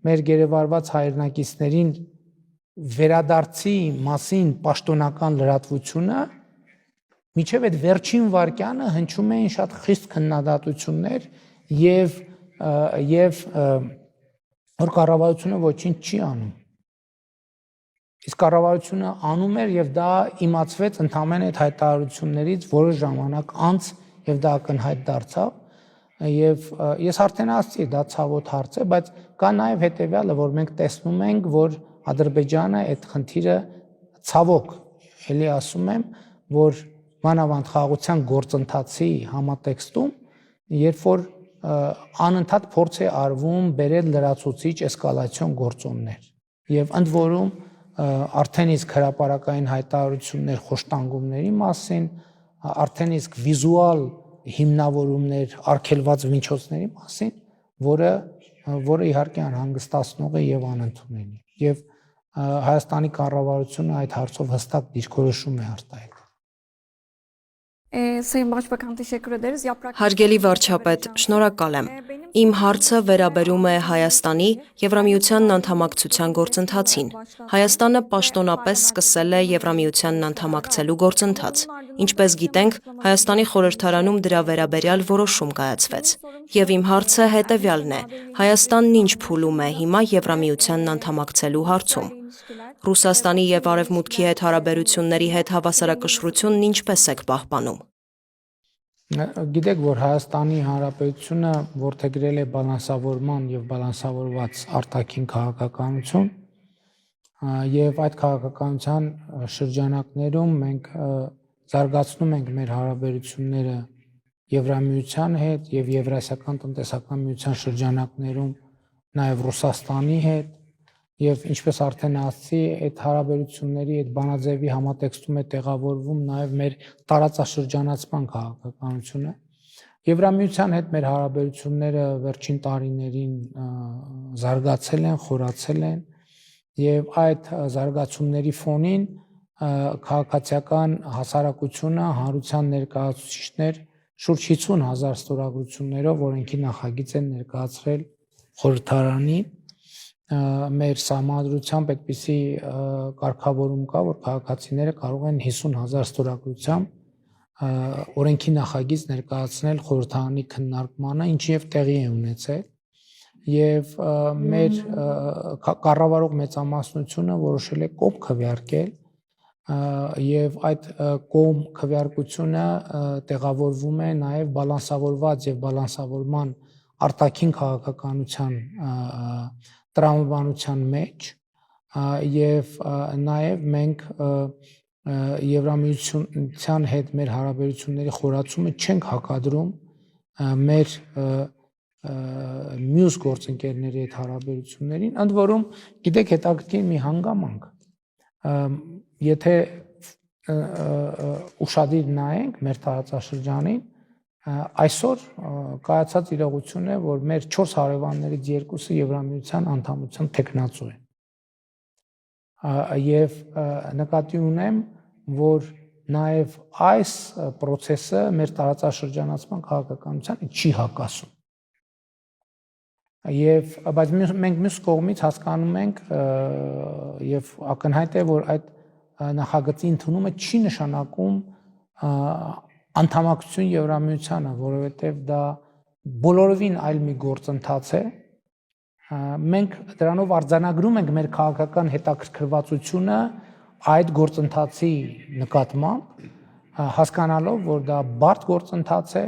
մեր գերեվարված հայրենակիցներին վերադարձի մասին պաշտոնական լրատվությունը մինչև այդ վերջին վարկյանը հնչում էին շատ խիստ քննադատություններ եւ որ կառավարությունը ոչինչ չի անում։ Իսկ կառավարությունը անում էր եւ դա իմացվեց ընդամենը այդ հայտարարություններից որոշ ժամանակ անց եւ դա ակնհայտ դարձավ եւ ես արդեն ասացի դա ցավոտ հարց է, բայց կա նաեւ հետեւյալը, որ մենք տեսնում ենք, որ Ադրբեջանը այդ խնդիրը ցավոք, ելի ասում եմ, որ մանավանդ խաղաղության գործընթացի համատեքստում, երբ որ անընդհատ փորձ է արվում բերել լրացուցիչ էսկալացիոն գործոններ եւ ընդ որում արդեն իսկ հրապարակային հայտարարություններ խոշտանգումների մասին, արդեն իսկ վիզուալ հիմնավորումներ արգելված միջոցների մասին, որը իհարկե անհանգստացնող է եւ անընդունելի։ Եվ Հայաստանի կառավարությունը այդ հարցով հստակ դիրքորոշում է արտահայտել։ Sayın Başbakan, teşekkür ederiz. Հարգելի վարչապետ, շնորհակալ եմ։ Իմ հարցը վերաբերում է Հայաստանի Եվրամիությանն անդամակցության գործընթացին։ Հայաստանը պաշտոնապես սկսել է Եվրամիությանն անդամակցելու գործընթաց։ Ինչպես գիտենք, Հայաստանի խորհրդարանում դրա վերաբերյալ որոշում կայացվեց։ Եվ իմ հարցը հետևյալն է. Հայաստանն ինչ փուլում է հիմա Եվրամիությանն անդամակցելու հարցում։ Ռուսաստանի եւ Արևմուտքի հետ հարաբերությունների հետ հավասարակշռությունն ինչպես եք պահպանում։ Գիտեք, որ Հայաստանի Հանրապետությունը որդեգրել է բալանսավորման եւ բալանսավորված արտաքին քաղաքականություն եւ այդ քաղաքականության շրջանակներում մենք զարգացնում ենք մեր հարաբերությունները Եվրամիության հետ եւ Եվրասիական տնտեսական միության շրջանակներում նաեւ Ռուսաստանի հետ եւ ինչպես արդեն ասացի, այդ հարաբերությունների այդ բանաձևի համատեքստում է տեղավորվում նաեւ մեր տարածաշրջանացման քաղաքականությունը։ Եվրամիության հետ մեր հարաբերությունները վերջին տարիներին զարգացել են, խորացել են եւ այդ զարգացումների ֆոնին քաղաքացիական հասարակությունը, հանրության ներկայացուցիչներ շուրջ 50,000 ստորագրություններով օրենքի նախագիծ են ներկայացրել խորհրդարանին։ Մեր սահմանադրությամբ այդպիսի կարգավորում կա, որ քաղաքացիները կարող են 50,000 ստորագրությամբ օրենքի նախագիծ ներկայացնել խորհրդարանի քննարկմանը, ինչի եւ տեղի է ունեցել, եւ մեր կառավարող մեծամասնությունը որոշել է կողմ քվեարկել եւ այդ կողմ քվեարկությունը տեղավորվում է նաեւ բալանսավորված եւ բալանսավորման արտաքին քաղաքականության տրամաբանության մեջ եւ նաեւ մենք Եվրամիության հետ մեր հարաբերությունների խորացումը չենք հակադրում մեր մյուս գործընկերների հետ հարաբերություններին, ընդ որում գիտեք հետաքրքիր մի հանգամանք, եթե ուշադիր նայենք մեր տարածաշրջանին, այսօր կայացած իրողություն է, որ մեր 4 հարևաններից 2-ը Եվրամիության անդամության թեկնածու են։ Եվ նկատի ունեմ, որ նաև այս process-ը մեր տարածաշրջանացման քաղաքականությանը չի հակասում։ Բայց մենք մյուս կողմից հասկանում ենք եւ ակնհայտ է, որ այդ նախագծի ընդունումը չի նշանակում անդամակցություն Եվրամիությանը, որովհետև դա բոլորովին այլ մի գործընթաց է։ Մենք դրանով արձանագրում ենք մեր քաղաքական հետաքրքրվածությունը այդ գործընթացի նկատմամբ, հասկանալով, որ դա բարդ գործընթաց է,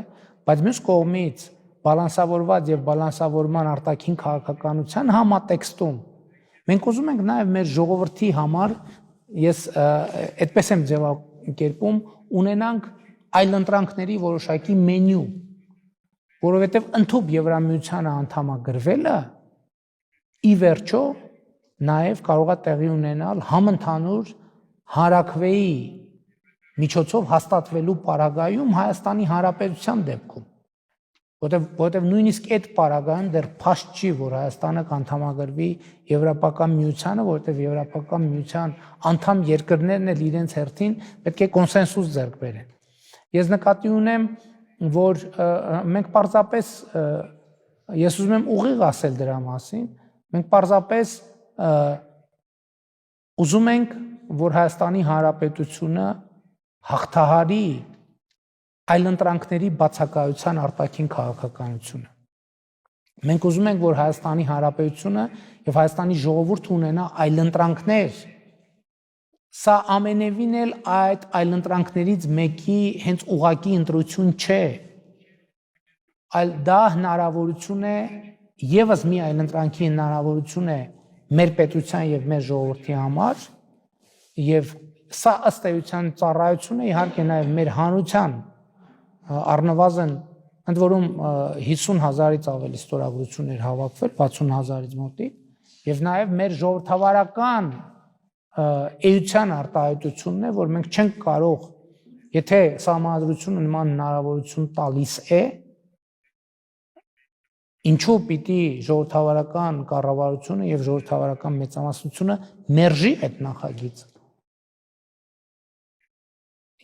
բայց մյուս կողմից բալանսավորված եւ բալանսավորման արտաքին քաղաքականության համատեքստում մենք ուզում ենք նաեւ մեր ժողովրդի համար, ես այդպես եմ ձևակերպում, ունենանք այլընտրանքների որոշակի մենյու, որովհետև ընդհանուր Եվրամիությանը անդամագրվելը ի վերջո նաև կարող է տեղի ունենալ համընդհանուր հանրաքվեի միջոցով հաստատվելու պարագայում Հայաստանի Հանրապետության դեպքում, որովհետև նույնիսկ այդ պարագայում դեռ փաստ չի, որ Հայաստանը կանդամագրվի Եվրոպական միությանը, որովհետև Եվրոպական միության անդամ երկրներն էլ իրենց հերթին պետք է կոնսենսուս ձեռք բերեն։ Ես նկատի ունեմ, որ մենք պարզապես, ես ուզում եմ ուղիղ ասել դրա մասին, մենք պարզապես ուզում ենք, որ Հայաստանի Հանրապետությունը հաղթահարի այլընտրանքների բացակայության արտաքին քաղաքականությունը։ Մենք ուզում ենք, որ Հայաստանի Հանրապետությունը եւ Հայաստանի ժողովուրդը ունենա այլընտրանքներ։ Սա ամենևին էլ այդ այլընտրանքներից մեկի հենց ուղակի ընտրություն չէ, այլ դա հնարավորություն է, եւս մի այլընտրանքի հնարավորություն է մեր պետության եւ մեր ժողովրդի համար, եւ սա ըստ էության ծառայություն է իհարկե նաեւ մեր հանրության առնվազն ընդ որում 50,000-ից ավելի ստորագրություններ հավաքվել, 60,000-ից մոտիկ, եւ նաեւ մեր ժողովրդավարական էության արտահայտությունն է, որ մենք չենք կարող, եթե սահմանադրությունը նման հնարավորություն տալիս է, ինչու պիտի ժողովրդավարական կառավարությունը եւ ժողովրդավարական մեծամասնությունը մերժի այդ նախագիծը։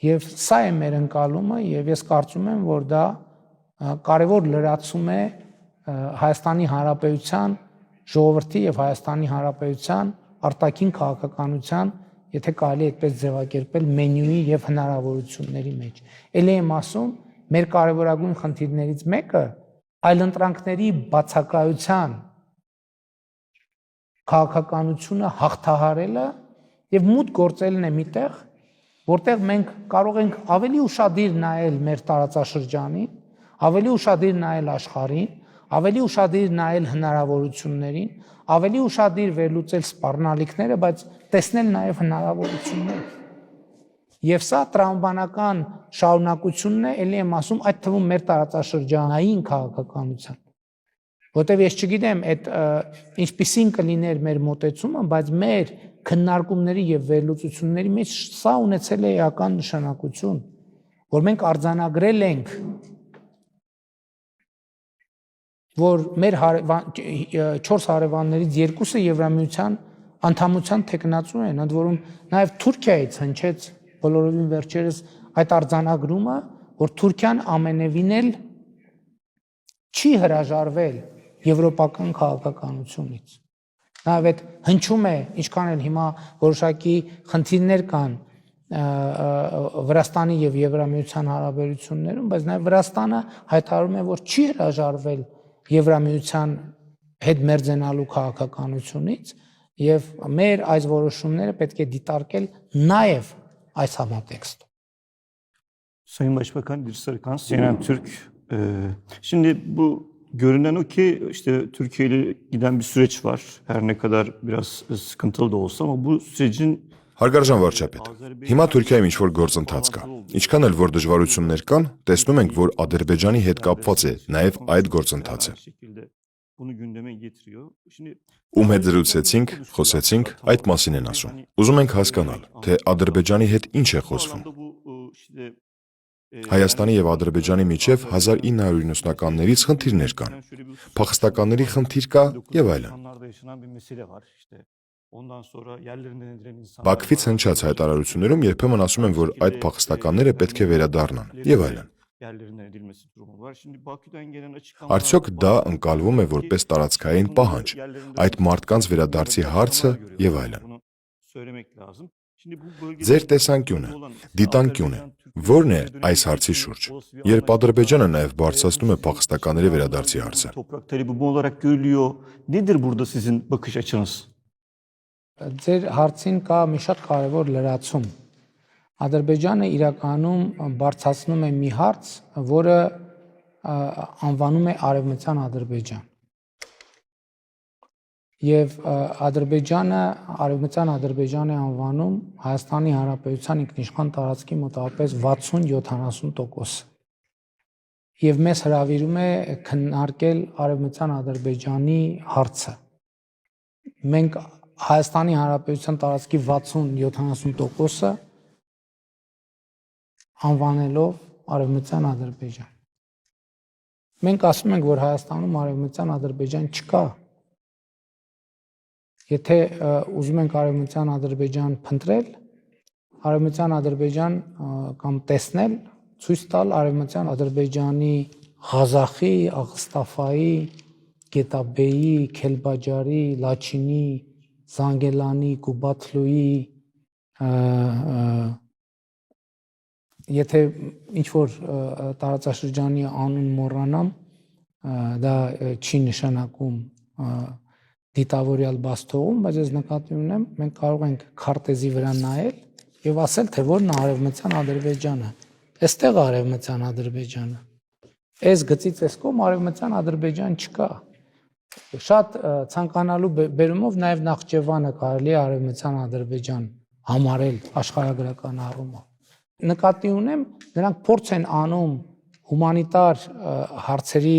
Եվ սա է մեր ընկալումը եւ ես կարծում եմ, որ դա կարևոր լրացում է Հայաստանի Հանրապետության ժողովրդի եւ Հայաստանի Հանրապետության արտաքին քաղաքականության, եթե կարելի է այդպես ձևակերպել, մենյուի եւ հնարավորությունների մեջ։ Էլի եմ ասում, մեր կարևորագույն խնդիրներից մեկը այլընտրանքների բացակայության քաղաքականությունը հաղթահարելը եւ մուտք գործելն է միտեղ, որտեղ մենք կարող ենք ավելի ուշադիր նայել մեր տարածաշրջանին, ավելի ուշադիր նայել աշխարհին, ավելի ուշադիր նայել հնարավորություններին, ավելի ուշադիր վերլուծել սպառնալիքները, բայց տեսնել նաև հնարավորություններ։ Եվ սա տրամաբանական շարունակությունն է, ելի եմ ասում, այդ թվում մեր տարածաշրջանային քաղաքականության։ Որտեւ ես չգիտեմ, այդ ինչպիսին կլիներ մեր մոտեցումը, բայց մեր քննարկումների եւ վերլուծությունների մեջ սա ունեցել է էական նշանակություն, որ մենք արձանագրել ենք, որ մեր 4 հարևաններից 2-ը Եվրամիության անդամության թեկնածու են, ընդ որում նաև Թուրքիայից հնչեց բոլորովին վերջերս այդ արձանագրումը, որ Թուրքիան ամենևին էլ չի հրաժարվել եվրոպական քաղաքականությունից։ Նաև այդ հնչում է, ինչքան էլ հիմա որոշակի խնդիրներ կան Վրաստանի եւ Եվրամիության հարաբերություններում, բայց նաև Վրաստանը հայտարարում է, որ չի հրաժարվել Եվրամիության հետ մերձենալու քաղաքականությունից եւ մեր այս որոշումները պետք է դիտարկել նաեւ այս համատեքստում։ Sayın Başbakan bir Sarıkan, CNN Türk. Şimdi bu görünen o ki işte Türkiye ile giden bir süreç var. Her ne kadar biraz sıkıntılı da olsa ama bu sürecin Հարգարժան վարչապետ, հիմա Թուրքիայում ինչ-որ գործընթաց կա։ Ինչքան էլ որ դժվարություններ կան, տեսնում ենք, որ Ադրբեջանի հետ կապված է նաև այդ գործընթացը։ Ում հետ զրուցեցինք, խոսեցինք, այդ մասին են ասում։ Ուզում ենք հասկանալ, թե Ադրբեջանի հետ ինչ է խոսվում։ Հայաստանի եւ Ադրբեջանի միջև 1990-ականներից խնդիրներ կան։ Փախստականների խնդիր կա եւ այլն։ Բաքվից հնչած հայտարարություններում երբեմն ասում են, որ այդ փախստականները պետք է վերադառնան եւ այլն։ Արդյոք դա ընկալվում է որպես տարածքային պահանջ, այդ մարդկանց վերադարձի հարցը եւ այլն։ Ձեր տեսանկյունը, դիտանկյունը ո՞րն է այս հարցի շուրջ, երբ Ադրբեջանը նաև բարձրացնում է փախստականների վերադարձի հարցը։ Ձեր հարցին կա մի շատ կարևոր լրացում։ Ադրբեջանը իրականում բարձրացնում է մի հարց, որը անվանում է Արևմտյան Ադրբեջան։ Եվ Ադրբեջանը Արևմտյան Ադրբեջան է անվանում Հայաստանի Հանրապետության ինքնիշխան տարածքի մոտավորապես 60-70%։ Եվ մեզ հրավիրում է քննարկել Արևմտյան Ադրբեջանի հարցը։ Մենք Հայաստանի Հանրապետության տարածքի 60-70%-ը անվանելով Արևմտյան Ադրբեջան։ Մենք ասում ենք, որ Հայաստանում Արևմտյան Ադրբեջան չկա։ Եթե ուզում ենք Արևմտյան Ադրբեջան փնտրել, Արևմտյան Ադրբեջան կամ տեսնել, ցույց տալ Արևմտյան Ադրբեջանի Ղազախի, Աղստաֆայի, Գետաբեի, Քելբաջարի, Լաչինի, Զանգելանի, Կուբաթլուի, եթե ինչ-որ տարածաշրջանի անուն մոռանամ, դա չի նշանակում դիտավորյալ բաց թողում, բայց ես նկատի ունեմ, մենք կարող ենք քարտեզի վրա նայել եւ ասել, թե որն է Արևմտյան Ադրբեջանը։ Այստեղ Արևմտյան Ադրբեջանը։ Այս գծից այս կողմ Արևմտյան Ադրբեջան չկա։ Շատ ցանկանալու բերումով նաև Նախճեվանը կարելի է Արևմտյան Ադրբեջան համարել աշխարհագրական առումով։ Նկատի ունեմ, նրանք փորձ են անում հումանիտար հարցերի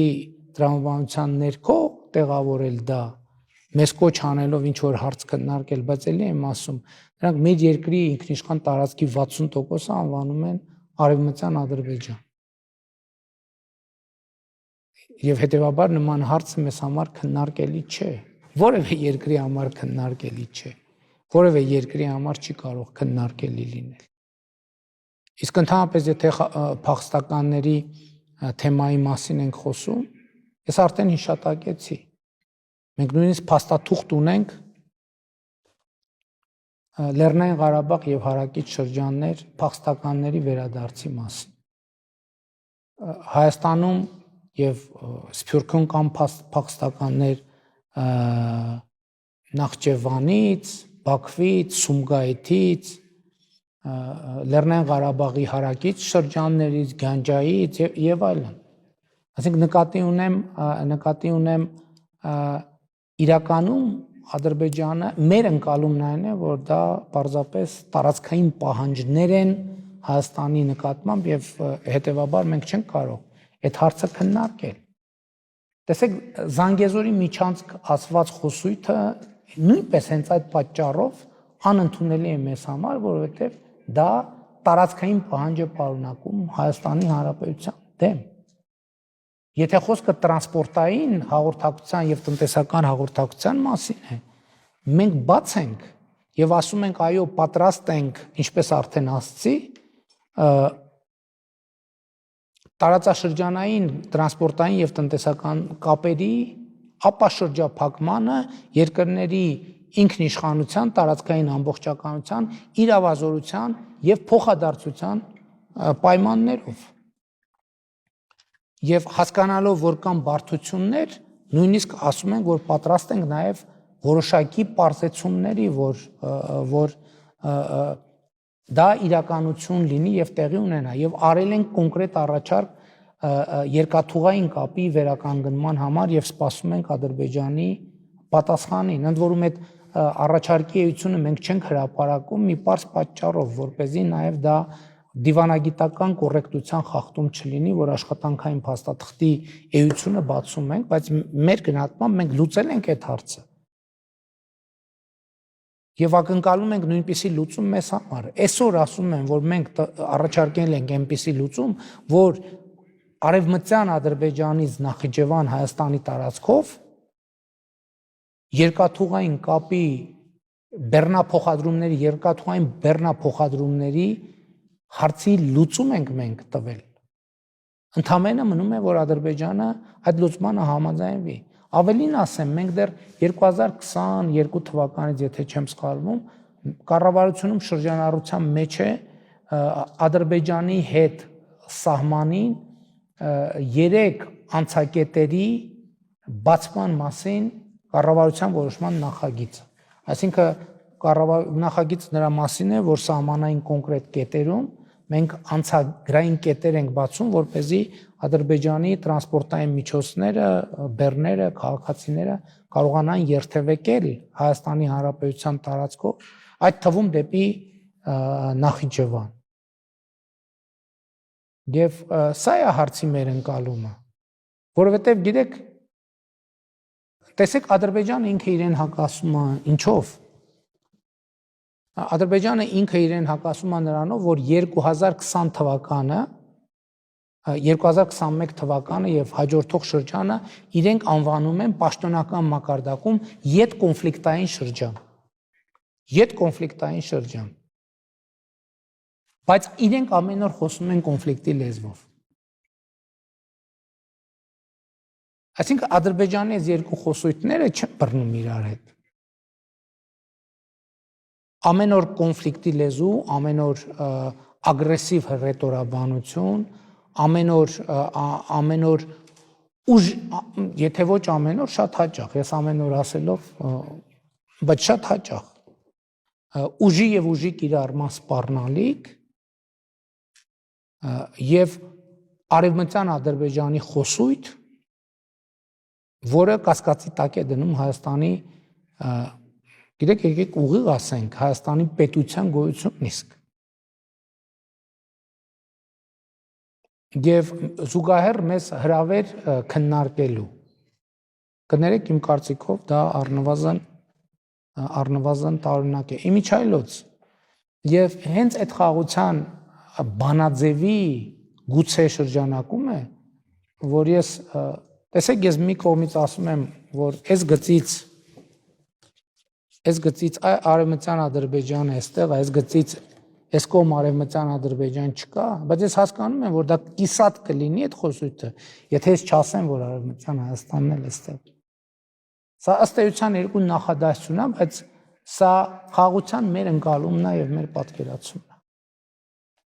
տրամաբանության ներքո տեղավորել դա, մեզ կոչ անելով ինչ որ հարց քննարկել, բայց էլի եմ ասում, նրանք մեր երկրի ինքնիշխան տարածքի 60%-ը անվանում են Արևմտյան Ադրբեջան։ Եվ հետևաբար նման հարցը մեզ համար քննարկելի չէ, որևէ երկրի համար քննարկելի չէ, որևէ երկրի համար չի կարող քննարկելի լինել։ Իսկ ընդհանրապես եթե փախստականների թեմայի մասին ենք խոսում, ես արդեն հիշատակեցի։ Մենք նույնիսկ փաստաթուղթ ունենք Լեռնային Ղարաբաղ եւ հարակից շրջաններ փախստականների վերադարձի մասին։ Հայաստանում եւ Սփյուռքում կան փախստականներ Նախճեվանից, Բաքվից, Սումգայիթից, Լեռնային Ղարաբաղի հարակից շրջաններից, Գանջայից եւ այլն։ Այսինքն նկատի ունեմ իրականում Ադրբեջանը մեր ընկալումն այն է, որ դա պարզապես տարածքային պահանջներ են Հայաստանի նկատմամբ եւ հետեւաբար մենք չենք կարող այդ հարցը քննարկել։ Տեսեք, Զանգեզուրի միջանցք ասված խոսույթը նույնպես հենց այդ պատճառով անընդունելի է մեզ համար, որովհետեւ դա տարածքային պահանջ է պարունակում Հայաստանի Հանրապետության դեմ։ Եթե խոսքը տրանսպորտային հաղորդակցության եւ տնտեսական հաղորդակցության մասին է, մենք բաց ենք եւ ասում ենք այո, պատրաստ ենք, ինչպես արդեն ասացի, տարածաշրջանային տրանսպորտային եւ տնտեսական կապերի ապաշրջափակմանը երկրների ինքնիշխանության, տարածքային ամբողջականության, իրավազորության եւ փոխադարձության պայմաններով։ Եվ հասկանալով, որ կան բարդություններ, նույնիսկ ասում ենք, որ պատրաստ ենք նաև որոշակի պարզեցումների, որ դա իրականություն լինի եւ տեղի ունենա, եւ արել ենք կոնկրետ առաջարկ երկաթուղային կապի վերականգնման համար եւ սպասում ենք Ադրբեջանի պատասխանին։ Ընդ որում այդ առաջարկի էությունը մենք չենք հրապարակում մի պարզ պատճառով, որպեսզի նաև դա դիվանագիտական կոռեկտության խախտում չլինի, որ աշխատանքային փաստաթղթի էությունը բացում ենք, բայց մեր գնահատմամբ մենք լուծել ենք այդ հարցը։ Եվ ակնկալում ենք նույնպիսի լուծում մեզ համար։ Այսօր ասում են, որ մենք առաջարկել ենք այնպիսի լուծում, որ Արևմտյան Ադրբեջանից Նախիջևան Հայաստանի տարածքով երկաթուղային կապի բեռնափոխադրումների, երկաթուղային բեռնափոխադրումների հարցի լուծում ենք մենք տվել։ Ընդամենը մնում է, որ Ադրբեջանը այդ լուծմանը համաձայնվի։ Ավելին ասեմ, մենք դեռ 2022 թվականից, եթե չեմ սխալվում, կառավարությունում շրջանառության մեջ է Ադրբեջանի հետ սահմանին 3 անցակետերի բացման մասին կառավարության որոշման նախագիծ։ Այսինքն նախագիծը նրա մասին է, որ սահմանային կոնկրետ կետերում մենք անցագրային կետեր ենք բացում, որպեսզի Ադրբեջանի տրանսպորտային միջոցները, բեռները, քաղաքացիները կարողանան երթևեկել Հայաստանի Հանրապետության տարածքով, այդ թվում դեպի Նախիջևան։ Եվ սա է հարցի մեր ընկալումը, որովհետև գիտեք, տեսեք Ադրբեջանը ինքը իրեն հակասում է ինչով։ Ադրբեջանը ինքը իրեն հակասում է նրանով, որ 2020 թվականը 2021 թվականը եւ հաջորդող շրջանը իրենք անվանում են պաշտոնական մակարդակում յետկոնֆլիկտային շրջան։ Յետկոնֆլիկտային շրջան։ Բայց իրենք ամեն օր խոսում են կոնֆլիկտի լեզվով։ Այսինքն Ադրբեջանի այս երկու խոսույթները չեն բռնում իրար հետ։ Ամեն օր կոնֆլիկտի լեզու, ամեն օր ագրեսիվ հռետորաբանություն, ամեն օր ուժ, եթե ոչ ամեն օր, շատ հաճախ, ես ամեն օր ասելով, բայց շատ հաճախ, ուժի եւ ուժի կիրառման սպառնալիք եւ Արևմտյան Ադրբեջանի խոսույթ, որը կասկածի տակ է դնում Հայաստանի, գիտեք, եկեք ուղիղ ասենք, Հայաստանի պետության գոյությունն իսկ։ Եվ զուգահեռ մեզ հրավեր քննարկելու։ Կներեք իմ կարծիքով դա առնվազն տարօրինակ է։ Իմիջայլոց եւ հենց այդ խաղաղության բանաձևի գուցե շրջանակում է, որ ես տեսեք ես մի կողմից ասում եմ, որ այս գծից արևմտյան Ադրբեջանը էստեղ, այս գծից այս կողմ արևմտյան Ադրբեջան չկա, բայց ես հասկանում եմ, որ դա կիսատ կլինի այդ խոսույթը, եթե ես չասեմ, որ արևմտյան Հայաստանն էլ էստեղ։ Սա ըստ էության երկու նախադասություն է, բայց սա խաղաղության մեր ընկալումն է եւ մեր պատկերացումն է։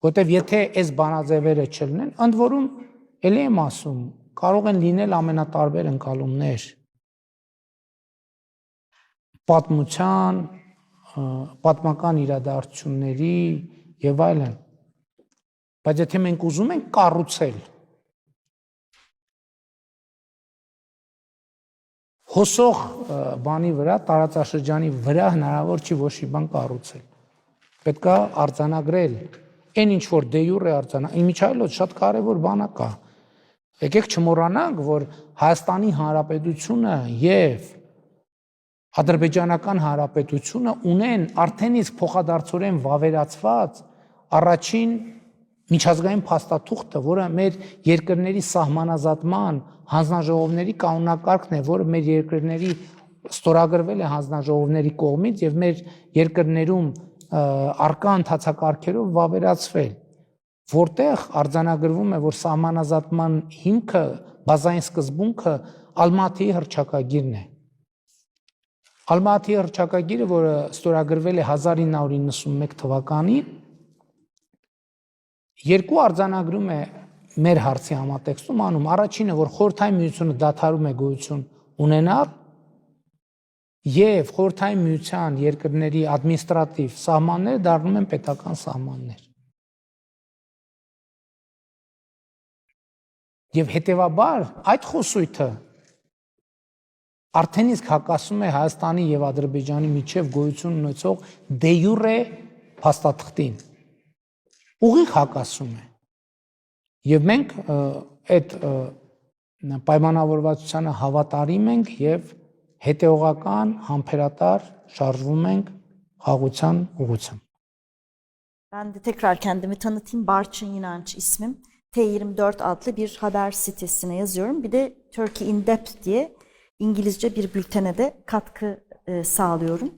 Որտեւ եթե այս բանաձևերը չլինեն, ընդ որում ելի եմ ասում, կարող են լինել ամենատարբեր ընկալումներ պատմության, պատմական իրադարձությունների եւ այլն։ Բայց եթե մենք ուզում ենք կառուցել հոսող բանի վրա, տարածաշրջանի վրա հնարավոր չի ոչ մի բան կառուցել։ Պետք է արձանագրել այն ինչ որ դե յուրե իմիջայլոց շատ կարևոր բան կա։ Եկեք չմոռանանք, որ Հայաստանի Հանրապետությունը եւ Ադրբեջանական Հանրապետությունը ունեն արդեն իսկ փոխադարձորեն վավերացված առաջին միջազգային փաստաթուղթը, որը մեր երկրների սահմանազատման հանձնաժողովների կանոնակարգն է, որը մեր երկրների ստորագրվել է հանձնաժողովների կողմից եւ մեր երկրներում արկա ընթացակարգերով վավերացվել, որտեղ արձանագրվում է, որ սահմանազատման հիմքը, բազային սկզբունքը Ալմատիի հռչակագիրն է։ Ալմատիի հռչակագիրը, որը ստորագրվել է 1991 թվականին, երկու արձանագրում է մեր հարցի համատեքստում անում, առաջինը, որ Խորհրդային Միությունը դադարում է գոյություն ունենալ եւ Խորհրդային Միության երկրների ադմինիստրատիվ սահմանները դառնում են պետական սահմաններ։ Եվ հետեւաբար այդ խոսույթը արդեն իսկ հակասում է Հայաստանի եւ Ադրբեջանի միջև գոյություն ունեցող դե յուրե փաստաթղթին։ Ուղիղ հակասում է։ Եվ մենք այդ պայմանավորվածությանը հավատարիմ ենք եւ հետեւողական, համբերատար şarjվում ենք խաղաղության ուղղությամբ։ Ben de tekrar kendimi tanıtayım. Barçın İnanç ismim. T24 adlı bir haber sitesine yazıyorum. Bir de Turkey in Depth diye İngilizce bir bültene de katkı sağlıyorum.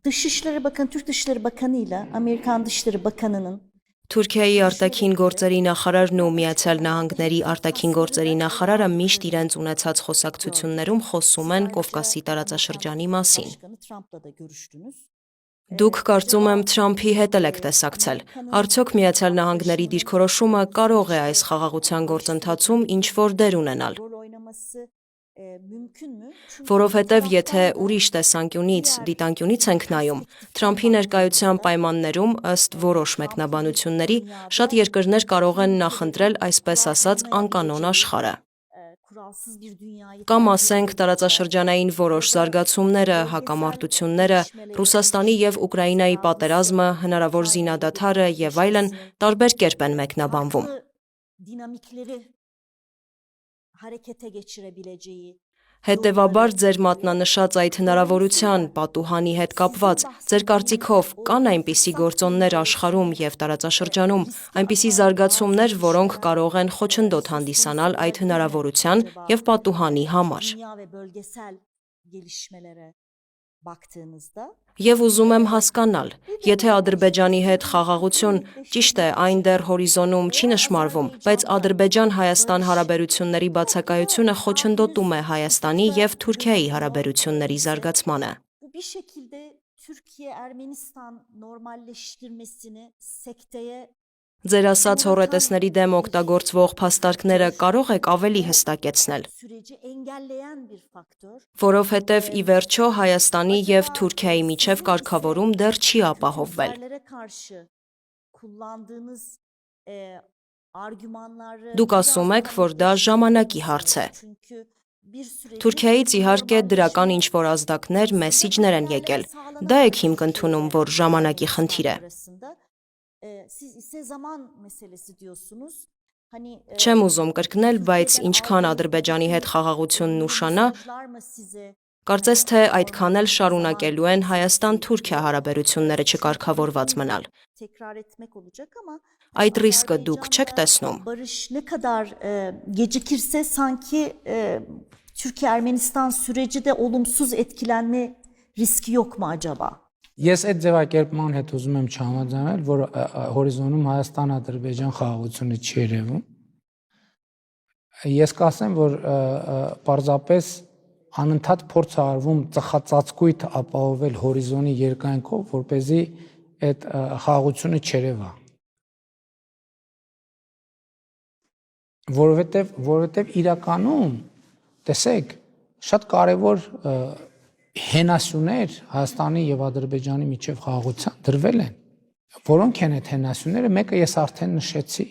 Dışişleri Bakanı, Türk Dışişleri Bakanı ile Amerikan Dışişleri Bakanı'nın Թուրքիայի արտաքին գործերի նախարարն ու Միացյալ Նահանգների արտաքին գործերի նախարարը միշտ իրենց ունեցած խոսակցություններում խոսում են Կովկասի տարածաշրջանի մասին։ Դուք կարծում եմ Թրամփի հետ եք տեսակցել։ Արդյոք Միացյալ Նահանգների դիրքորոշումը կարող է այս խաղաղության գործընթացում ինչ-որ դեր ունենալ։ Որովհետև եթե ուրիշ տեսանկյունից, դիտանկյունից ենք նայում, Թրամփի ներկայության պայմաններում ըստ որոշ մեկնաբանությունների շատ երկրներ կարող են նախընտրել այսպես ասած անկանոն աշխարհը։ Կամ ասենք տարածաշրջանային որոշ զարգացումները, հակամարտությունները, Ռուսաստանի եւ Ուկրաինայի պատերազմը, հնարավոր զինադադարը եւ այլն տարբեր կերպ են մեկնաբանվում։ Հետևաբար ձեր մատնանշած այդ հնարավորության պատուհանի հետ կապված ձեր կարծիքով կան այնպիսի գործոններ աշխարհում եւ տարածաշրջանում, այնպիսի զարգացումներ, որոնք կարող են խոչընդոտ հանդիսանալ այդ հնարավորության եւ պատուհանի համար։ Եվ ուզում եմ հասկանալ, եթե Ադրբեջանի հետ խաղաղություն, ճիշտ է, այն դեռ հորիզոնում չի նշմարվում, բայց Ադրբեջան-Հայաստան հարաբերությունների բացակայությունը խոչընդոտում է Հայաստանի եւ Թուրքիայի հարաբերությունների զարգացմանը։ Ձեր ասած հոռետեսների դեմ օգտագործվող փաստարկները կարող եք ավելի հստակեցնել։ Որովհետև ի վերջո Հայաստանի եւ Թուրքիայի միջև կարգավորում դեռ չի ապահովվել։ Դուք ասում եք, որ դա ժամանակի հարց է։ Թուրքիայից իհարկե դրական ինչ-որ ազդակներ, մեսիջներ են եկել։ Դա եք հիմք ընդունում, որ ժամանակի խնդիր է։ Siz ise zaman meselesi diyorsunuz. Hani Չեմ ուզում կրկնել, բայց ինչքան Ադրբեջանի հետ խաղաղությունն ուշանա, կարծես թե այդքան էլ շարունակելու են Հայաստան-Թուրքիա հարաբերությունները չկարգավորված մնալ։ tekrar etmek olacak ama Այդ ռիսկը դուք չեք տեսնում։ barış ne kadar gecikirse sanki Türkiye-Ermenistan süreci de olumsuz etkilenme riski yok mu acaba? Ես այդ ձևակերպման հետ ուզում եմ չհամաձայնել, որ հորիզոնում Հայաստան-Ադրբեջան խաղաղությունը չի երևում։ Ես կասեմ, որ պարզապես անընդհատ փորձ է արվում ծխածածկույթ ապահովել հորիզոնի երկայնքով, որպեսզի այդ խաղաղությունը չերևա։ Որովհետև իրականում, տեսեք, շատ կարևոր հենասյուներ Հայաստանի եւ Ադրբեջանի միջև խաղաղության դրվել են։ Որոնք են այդ հենասյուները, մեկը ես արդեն նշեցի։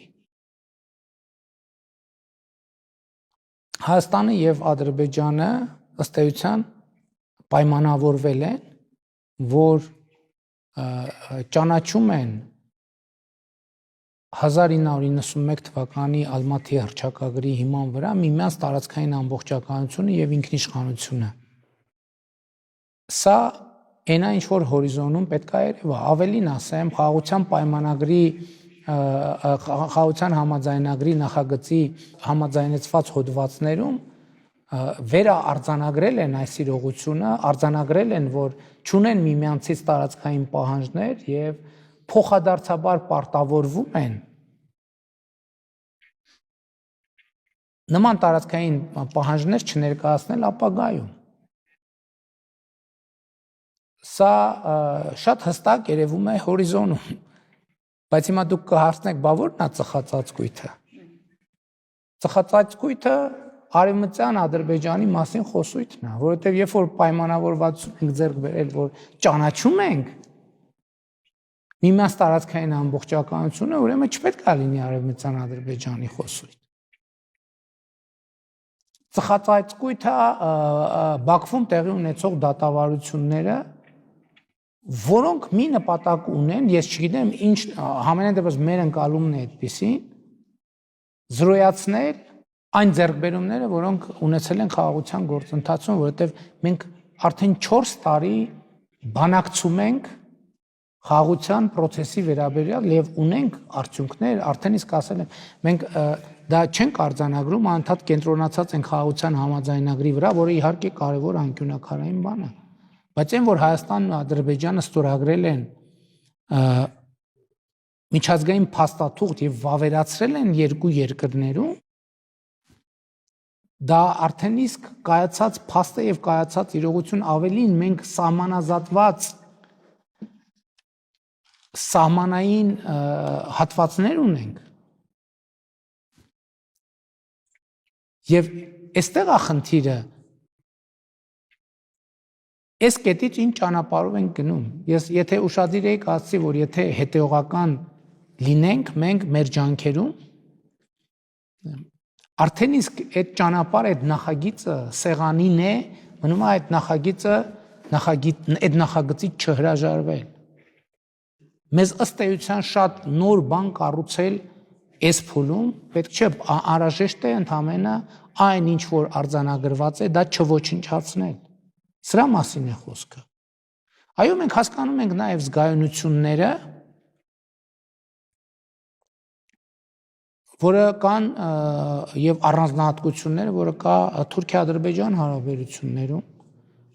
Հայաստանը եւ Ադրբեջանը ըստ էության պայմանավորվել են, որ ճանաչում են 1991 թվականի Ալմատի հռչակագրի հիման վրա միմյանց տարածքային ամբողջականությունը եւ ինքնիշխանությունը։ Սա այնա ինչ որ հորիզոնում պետք է երևա, ավելին ասեմ, խաղաղության պայմանագրի խաղաղության համաձայնագրի նախագծի համաձայնեցված հոդվածներում վերաարձանագրել են այս իրողությունը, արձանագրել են, որ չունեն միմյանցից տարածքային պահանջներ եւ փոխադարձաբար պարտավորվում են նման տարածքային պահանջներ չներկայացնել ապագայում։ Սա շատ հստակ երևում է հորիզոնում, բայց հիմա դուք կհարցնեք, բա որն է ծխածածկույթը։ Ծխածածկույթը Արևմտյան Ադրբեջանի մասին խոսույթն է, որովհետև երբ որ պայմանավորվածություն ենք ձեռք բերել, որ ճանաչում ենք միմյանց տարածքային ամբողջականությունը, ուրեմն չպետք է լինի Արևմտյան Ադրբեջանի խոսույթ։ Ծխածածկույթը Բաքվում տեղի ունեցող դատավարությունները, որոնք մի նպատակ ունեն, ես չգիտեմ ինչ, համենայն դեպս մեր ընկալումն է այդպիսին, զրոյացնել այն ձեռքբերումները, որոնք ունեցել են խաղաղության գործընթացում, որովհետև մենք արդեն 4 տարի բանակցում ենք խաղաղության process-ի վերաբերյալ եւ ունենք արդյունքներ, արդեն իսկ ասել եմ, մենք դա չենք արձանագրում, անընդհատ կենտրոնացած ենք խաղաղության համաձայնագրի վրա, որը իհարկե կարևոր անկյունակարային բան է, բայց այն որ Հայաստանն ու Ադրբեջանը ստորագրել են միջազգային փաստաթուղթ եւ վավերացրել են երկու երկրներում, դա արդեն իսկ կայացած փաստ է եւ կայացած իրողություն, ավելին մենք սահմանազատված սահմանային հատվածներ ունենք եւ այստեղ է խնդիրը, այս կետից ինչ ճանապարհով ենք գնում։ Ես եթե ուշադիր եք ասացի, որ եթե հետեւողական լինենք մենք մեր ջանքերում, արդեն իսկ այդ ճանապարհը, այդ նախագիծը սեղանին է, մնում է այդ նախագիծը այդ նախագծից չհրաժարվել։ Մեզ ըստ էության շատ նոր բան կառուցել այս փուլում, պետք չէ անհրաժեշտ է ընդամենը այն ինչ որ արձանագրված է, դա չոչնչացնել։ Սրա մասին է խոսքը։ Այո, մենք հասկանում ենք նաև զգայունությունները, որը կան եւ առանձնահատկությունները, որը կա Թուրքիա-Ադրբեջան հարաբերություններում,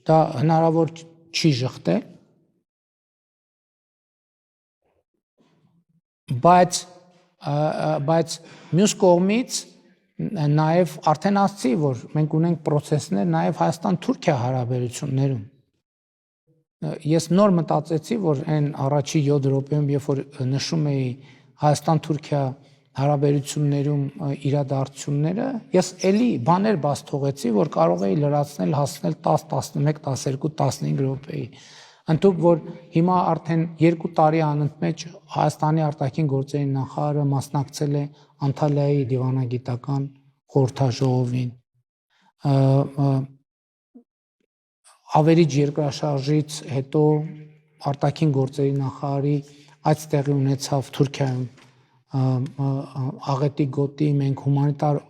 դա հնարավոր չի շղթել, բայց մյուս կողմից նաև արդեն ասացի, որ մենք ունենք process-ներ նաև Հայաստան-Թուրքիա հարաբերություններում։ Ես նոր մտածեցի, որ այն առաջի 7 րոպեում, երբ որ նշում էի Հայաստան-Թուրքիա հարաբերություններում իրադարձությունները, ես էլի բաներ բաց թողեցի, որ կարող էի լրացնել, հասնել 10, 11, 12, 15 րոպեի։ Ընդհանուր որ հիմա արդեն 2 տարի անընդմեջ Հայաստանի արտաքին գործերի նախարարը մասնակցել է Անտալիայի դիվանագիտական խորհրդաժողովին։ Ավերիջ երկրաշարժից հետո արտաքին գործերի նախարարի այդտեղի ունեցավ Թուրքիայում աղետի գոտի մենք հումանիտար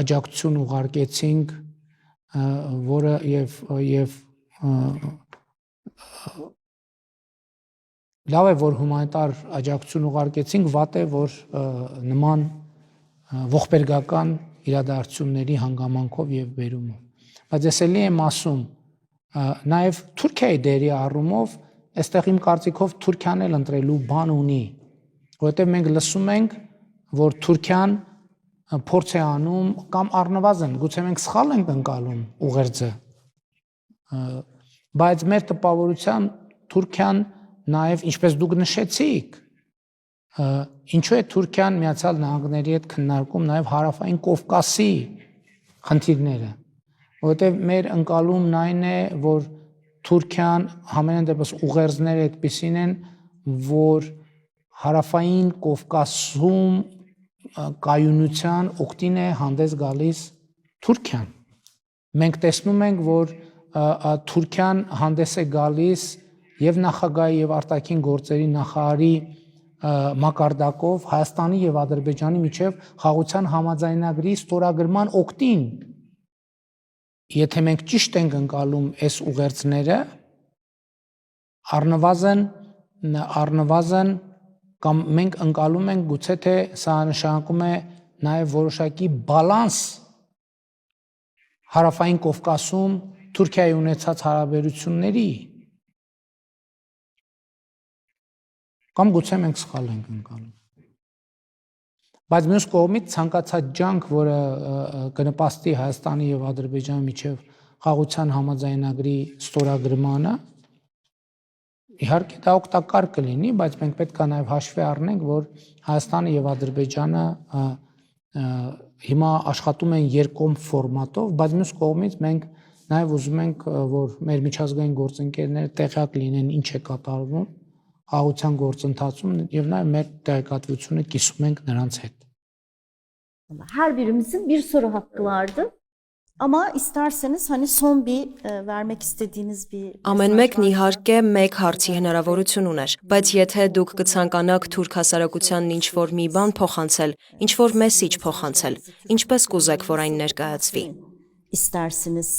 աջակցություն ուղարկեցինք, որը եւ լավ է, որ հումանիտար աջակցություն ուղարկեցինք, վատ է, որ նման ողբերգական իրադարձությունների հանգամանքով եւ բերումով։ Բայց ես էլի եմ ասում, նաեւ Թուրքիայի դերի առումով, այստեղ իմ կարծիքով Թուրքիան էլ ընտրելու բան ունի, որովհետեւ մենք լսում ենք, որ Թուրքիան փորձ է անում կամ առնվազն գուցե մենք սխալ ենք ընկալում ուղերձը, բայց մեր տպավորության Թուրքիան նաեւ ինչպես դուք նշեցիք, ինչու է Թուրքիան Միացյալ Նահանգների հետ քննարկում նաեւ հարավային Կովկասի խնդիրները, որովհետեւ մեր ընկալումն այն է, որ Թուրքիան համենայն դեպս ուղերձները այդպիսին են, որ հարավային Կովկասում կայունության օգտին է հանդես գալիս Թուրքիան։ Մենք տեսնում ենք, որ Թուրքիան հանդես է գալիս եւ նախագահի եւ արտաքին գործերի նախարարի մակարդակով Հայաստանի եւ Ադրբեջանի միջև խաղաղության համաձայնագրի ստորագրման օգտին։ Եթե մենք ճիշտ ենք ընկալում այս ուղերձները, առնվազն կամ մենք ընկալում ենք գուցե թե սա նշանակում է նաեւ որոշակի բալանս հարավային Կովկասում Թուրքիայի ունեցած հարաբերությունների, կամ գուցե մենք սխալ ենք ընկալում։ Բայց մյուս կողմից ցանկացած ջանք, որը կնպաստի Հայաստանի եւ Ադրբեջանի միջև խաղաղության համաձայնագրի ստորագրմանը, իհարկե դա օգտակար կլինի, բայց մենք պետք է նաեւ հաշվի առնենք, որ Հայաստանը եւ Ադրբեջանը հիմա աշխատում են երկկողմ ֆորմատով, բայց մյուս կողմից մենք նաեւ ուզում ենք, որ մեր միջազգային գործընկերները տեղյակ լինեն ինչ է կատարվում խաղաղության գործընթացում եւ նաեւ մեր տեղեկատվությունը կիսում ենք նրանց հետ։ Her birimizin bir soru hakkı vardı. Ama isterseniz hani son bir vermek istediğiniz bir Ամեն մեկն իհարկե մեկ հարցի հնարավորություն ուներ, բայց եթե դուք կցանկանաք թուրք հասարակությանն ինչ-որ մի բան փոխանցել, ինչ-որ մեսիջ փոխանցել, ինչպես կուզեք, որ այն ներկայացվի։ istersiniz.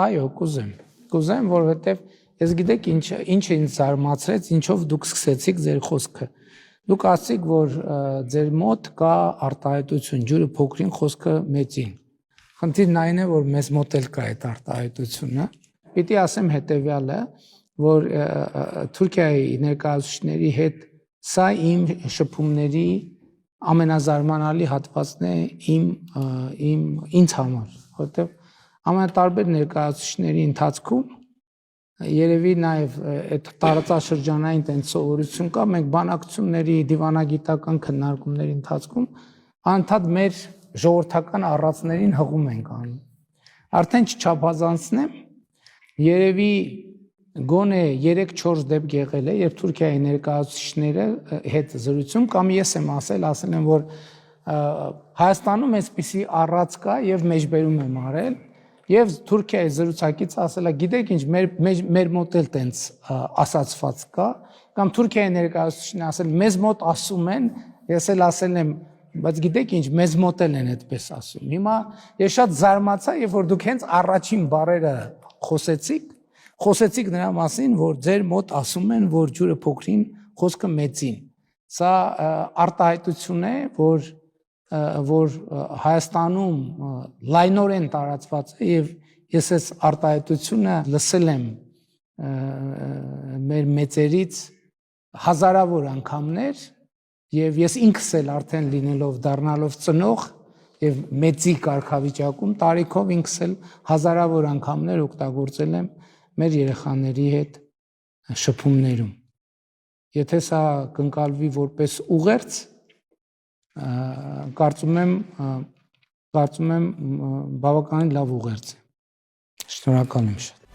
Այո, կուզեմ, որովհետեւ ես գիտեք ինչ ինձ զարմացրեց, ինչով դուք սկսեցիք ձեր խոսքը։ Դուք ասացիք, որ ձեր մոտ կա արտահայտություն, ջուրը փոքրին, խոսքը մեծին։ Խնդիրն այն է, որ մեզ մոտ էլ կա այդ արտահայտությունը։ Պիտի ասեմ հետեւյալը, որ Թուրքիայի ներկայացուցիչների հետ սա իմ շփումների ամենազարմանալի հատվածն է ինձ համար, որովհետեւ ամենատարբեր ներկայացուցիչների ընթացքում երևի նաև այդ տարածաշրջանային տենց սովորություն կա, մենք բանակցությունների դիվանագիտական քննարկումների ընթացքում անդադ մեր ժողովրդական առածներին հղում ենք անում։ Արդեն չչափազանցնեմ, երևի գոնե 3-4 դեպք եղել է, երբ Թուրքիայի ներկայացուցիչները հետ զրույցում կամ ես եմ ասել եմ, որ Հայաստանում այսպիսի առած կա եւ մեջբերում եմ արել Եվ Թուրքիայի զրուցակից ասել է, գիտեք ինչ, մեր մոտ էլ տենց ասացված կա, կամ Թուրքիայի ներկայացուցիչն ասել, մեզ մոտ ասում են, ես էլ ասել եմ, բայց գիտեք ինչ, մեզ մոտ էլ են այդպես ասում։ Հիմա ես շատ զարմացա, երբ որ դուք հենց առաջին բառերը խոսեցիք նրա մասին, որ ձեր մոտ ասում են, որ ջուրը փոքրին, խոսքը մեծին։ Սա արտահայտություն է, որ Հայաստանում լայնորեն տարածված է եւ ես այս արտահայտությունը լսել եմ մեր մեծերից հազարավոր անգամներ եւ ես ինքս էլ արդեն լինելով դառնալով ծնող եւ մեծի կարգավիճակում տարիքով ինքս էլ հազարավոր անգամներ օգտագործել եմ մեր երեխաների հետ շփումներում։ Եթե սա կընկալվի որպես ուղերձ կարծում եմ բավականին լավ ուղերձ է։ Շնորհակալ եմ շատ։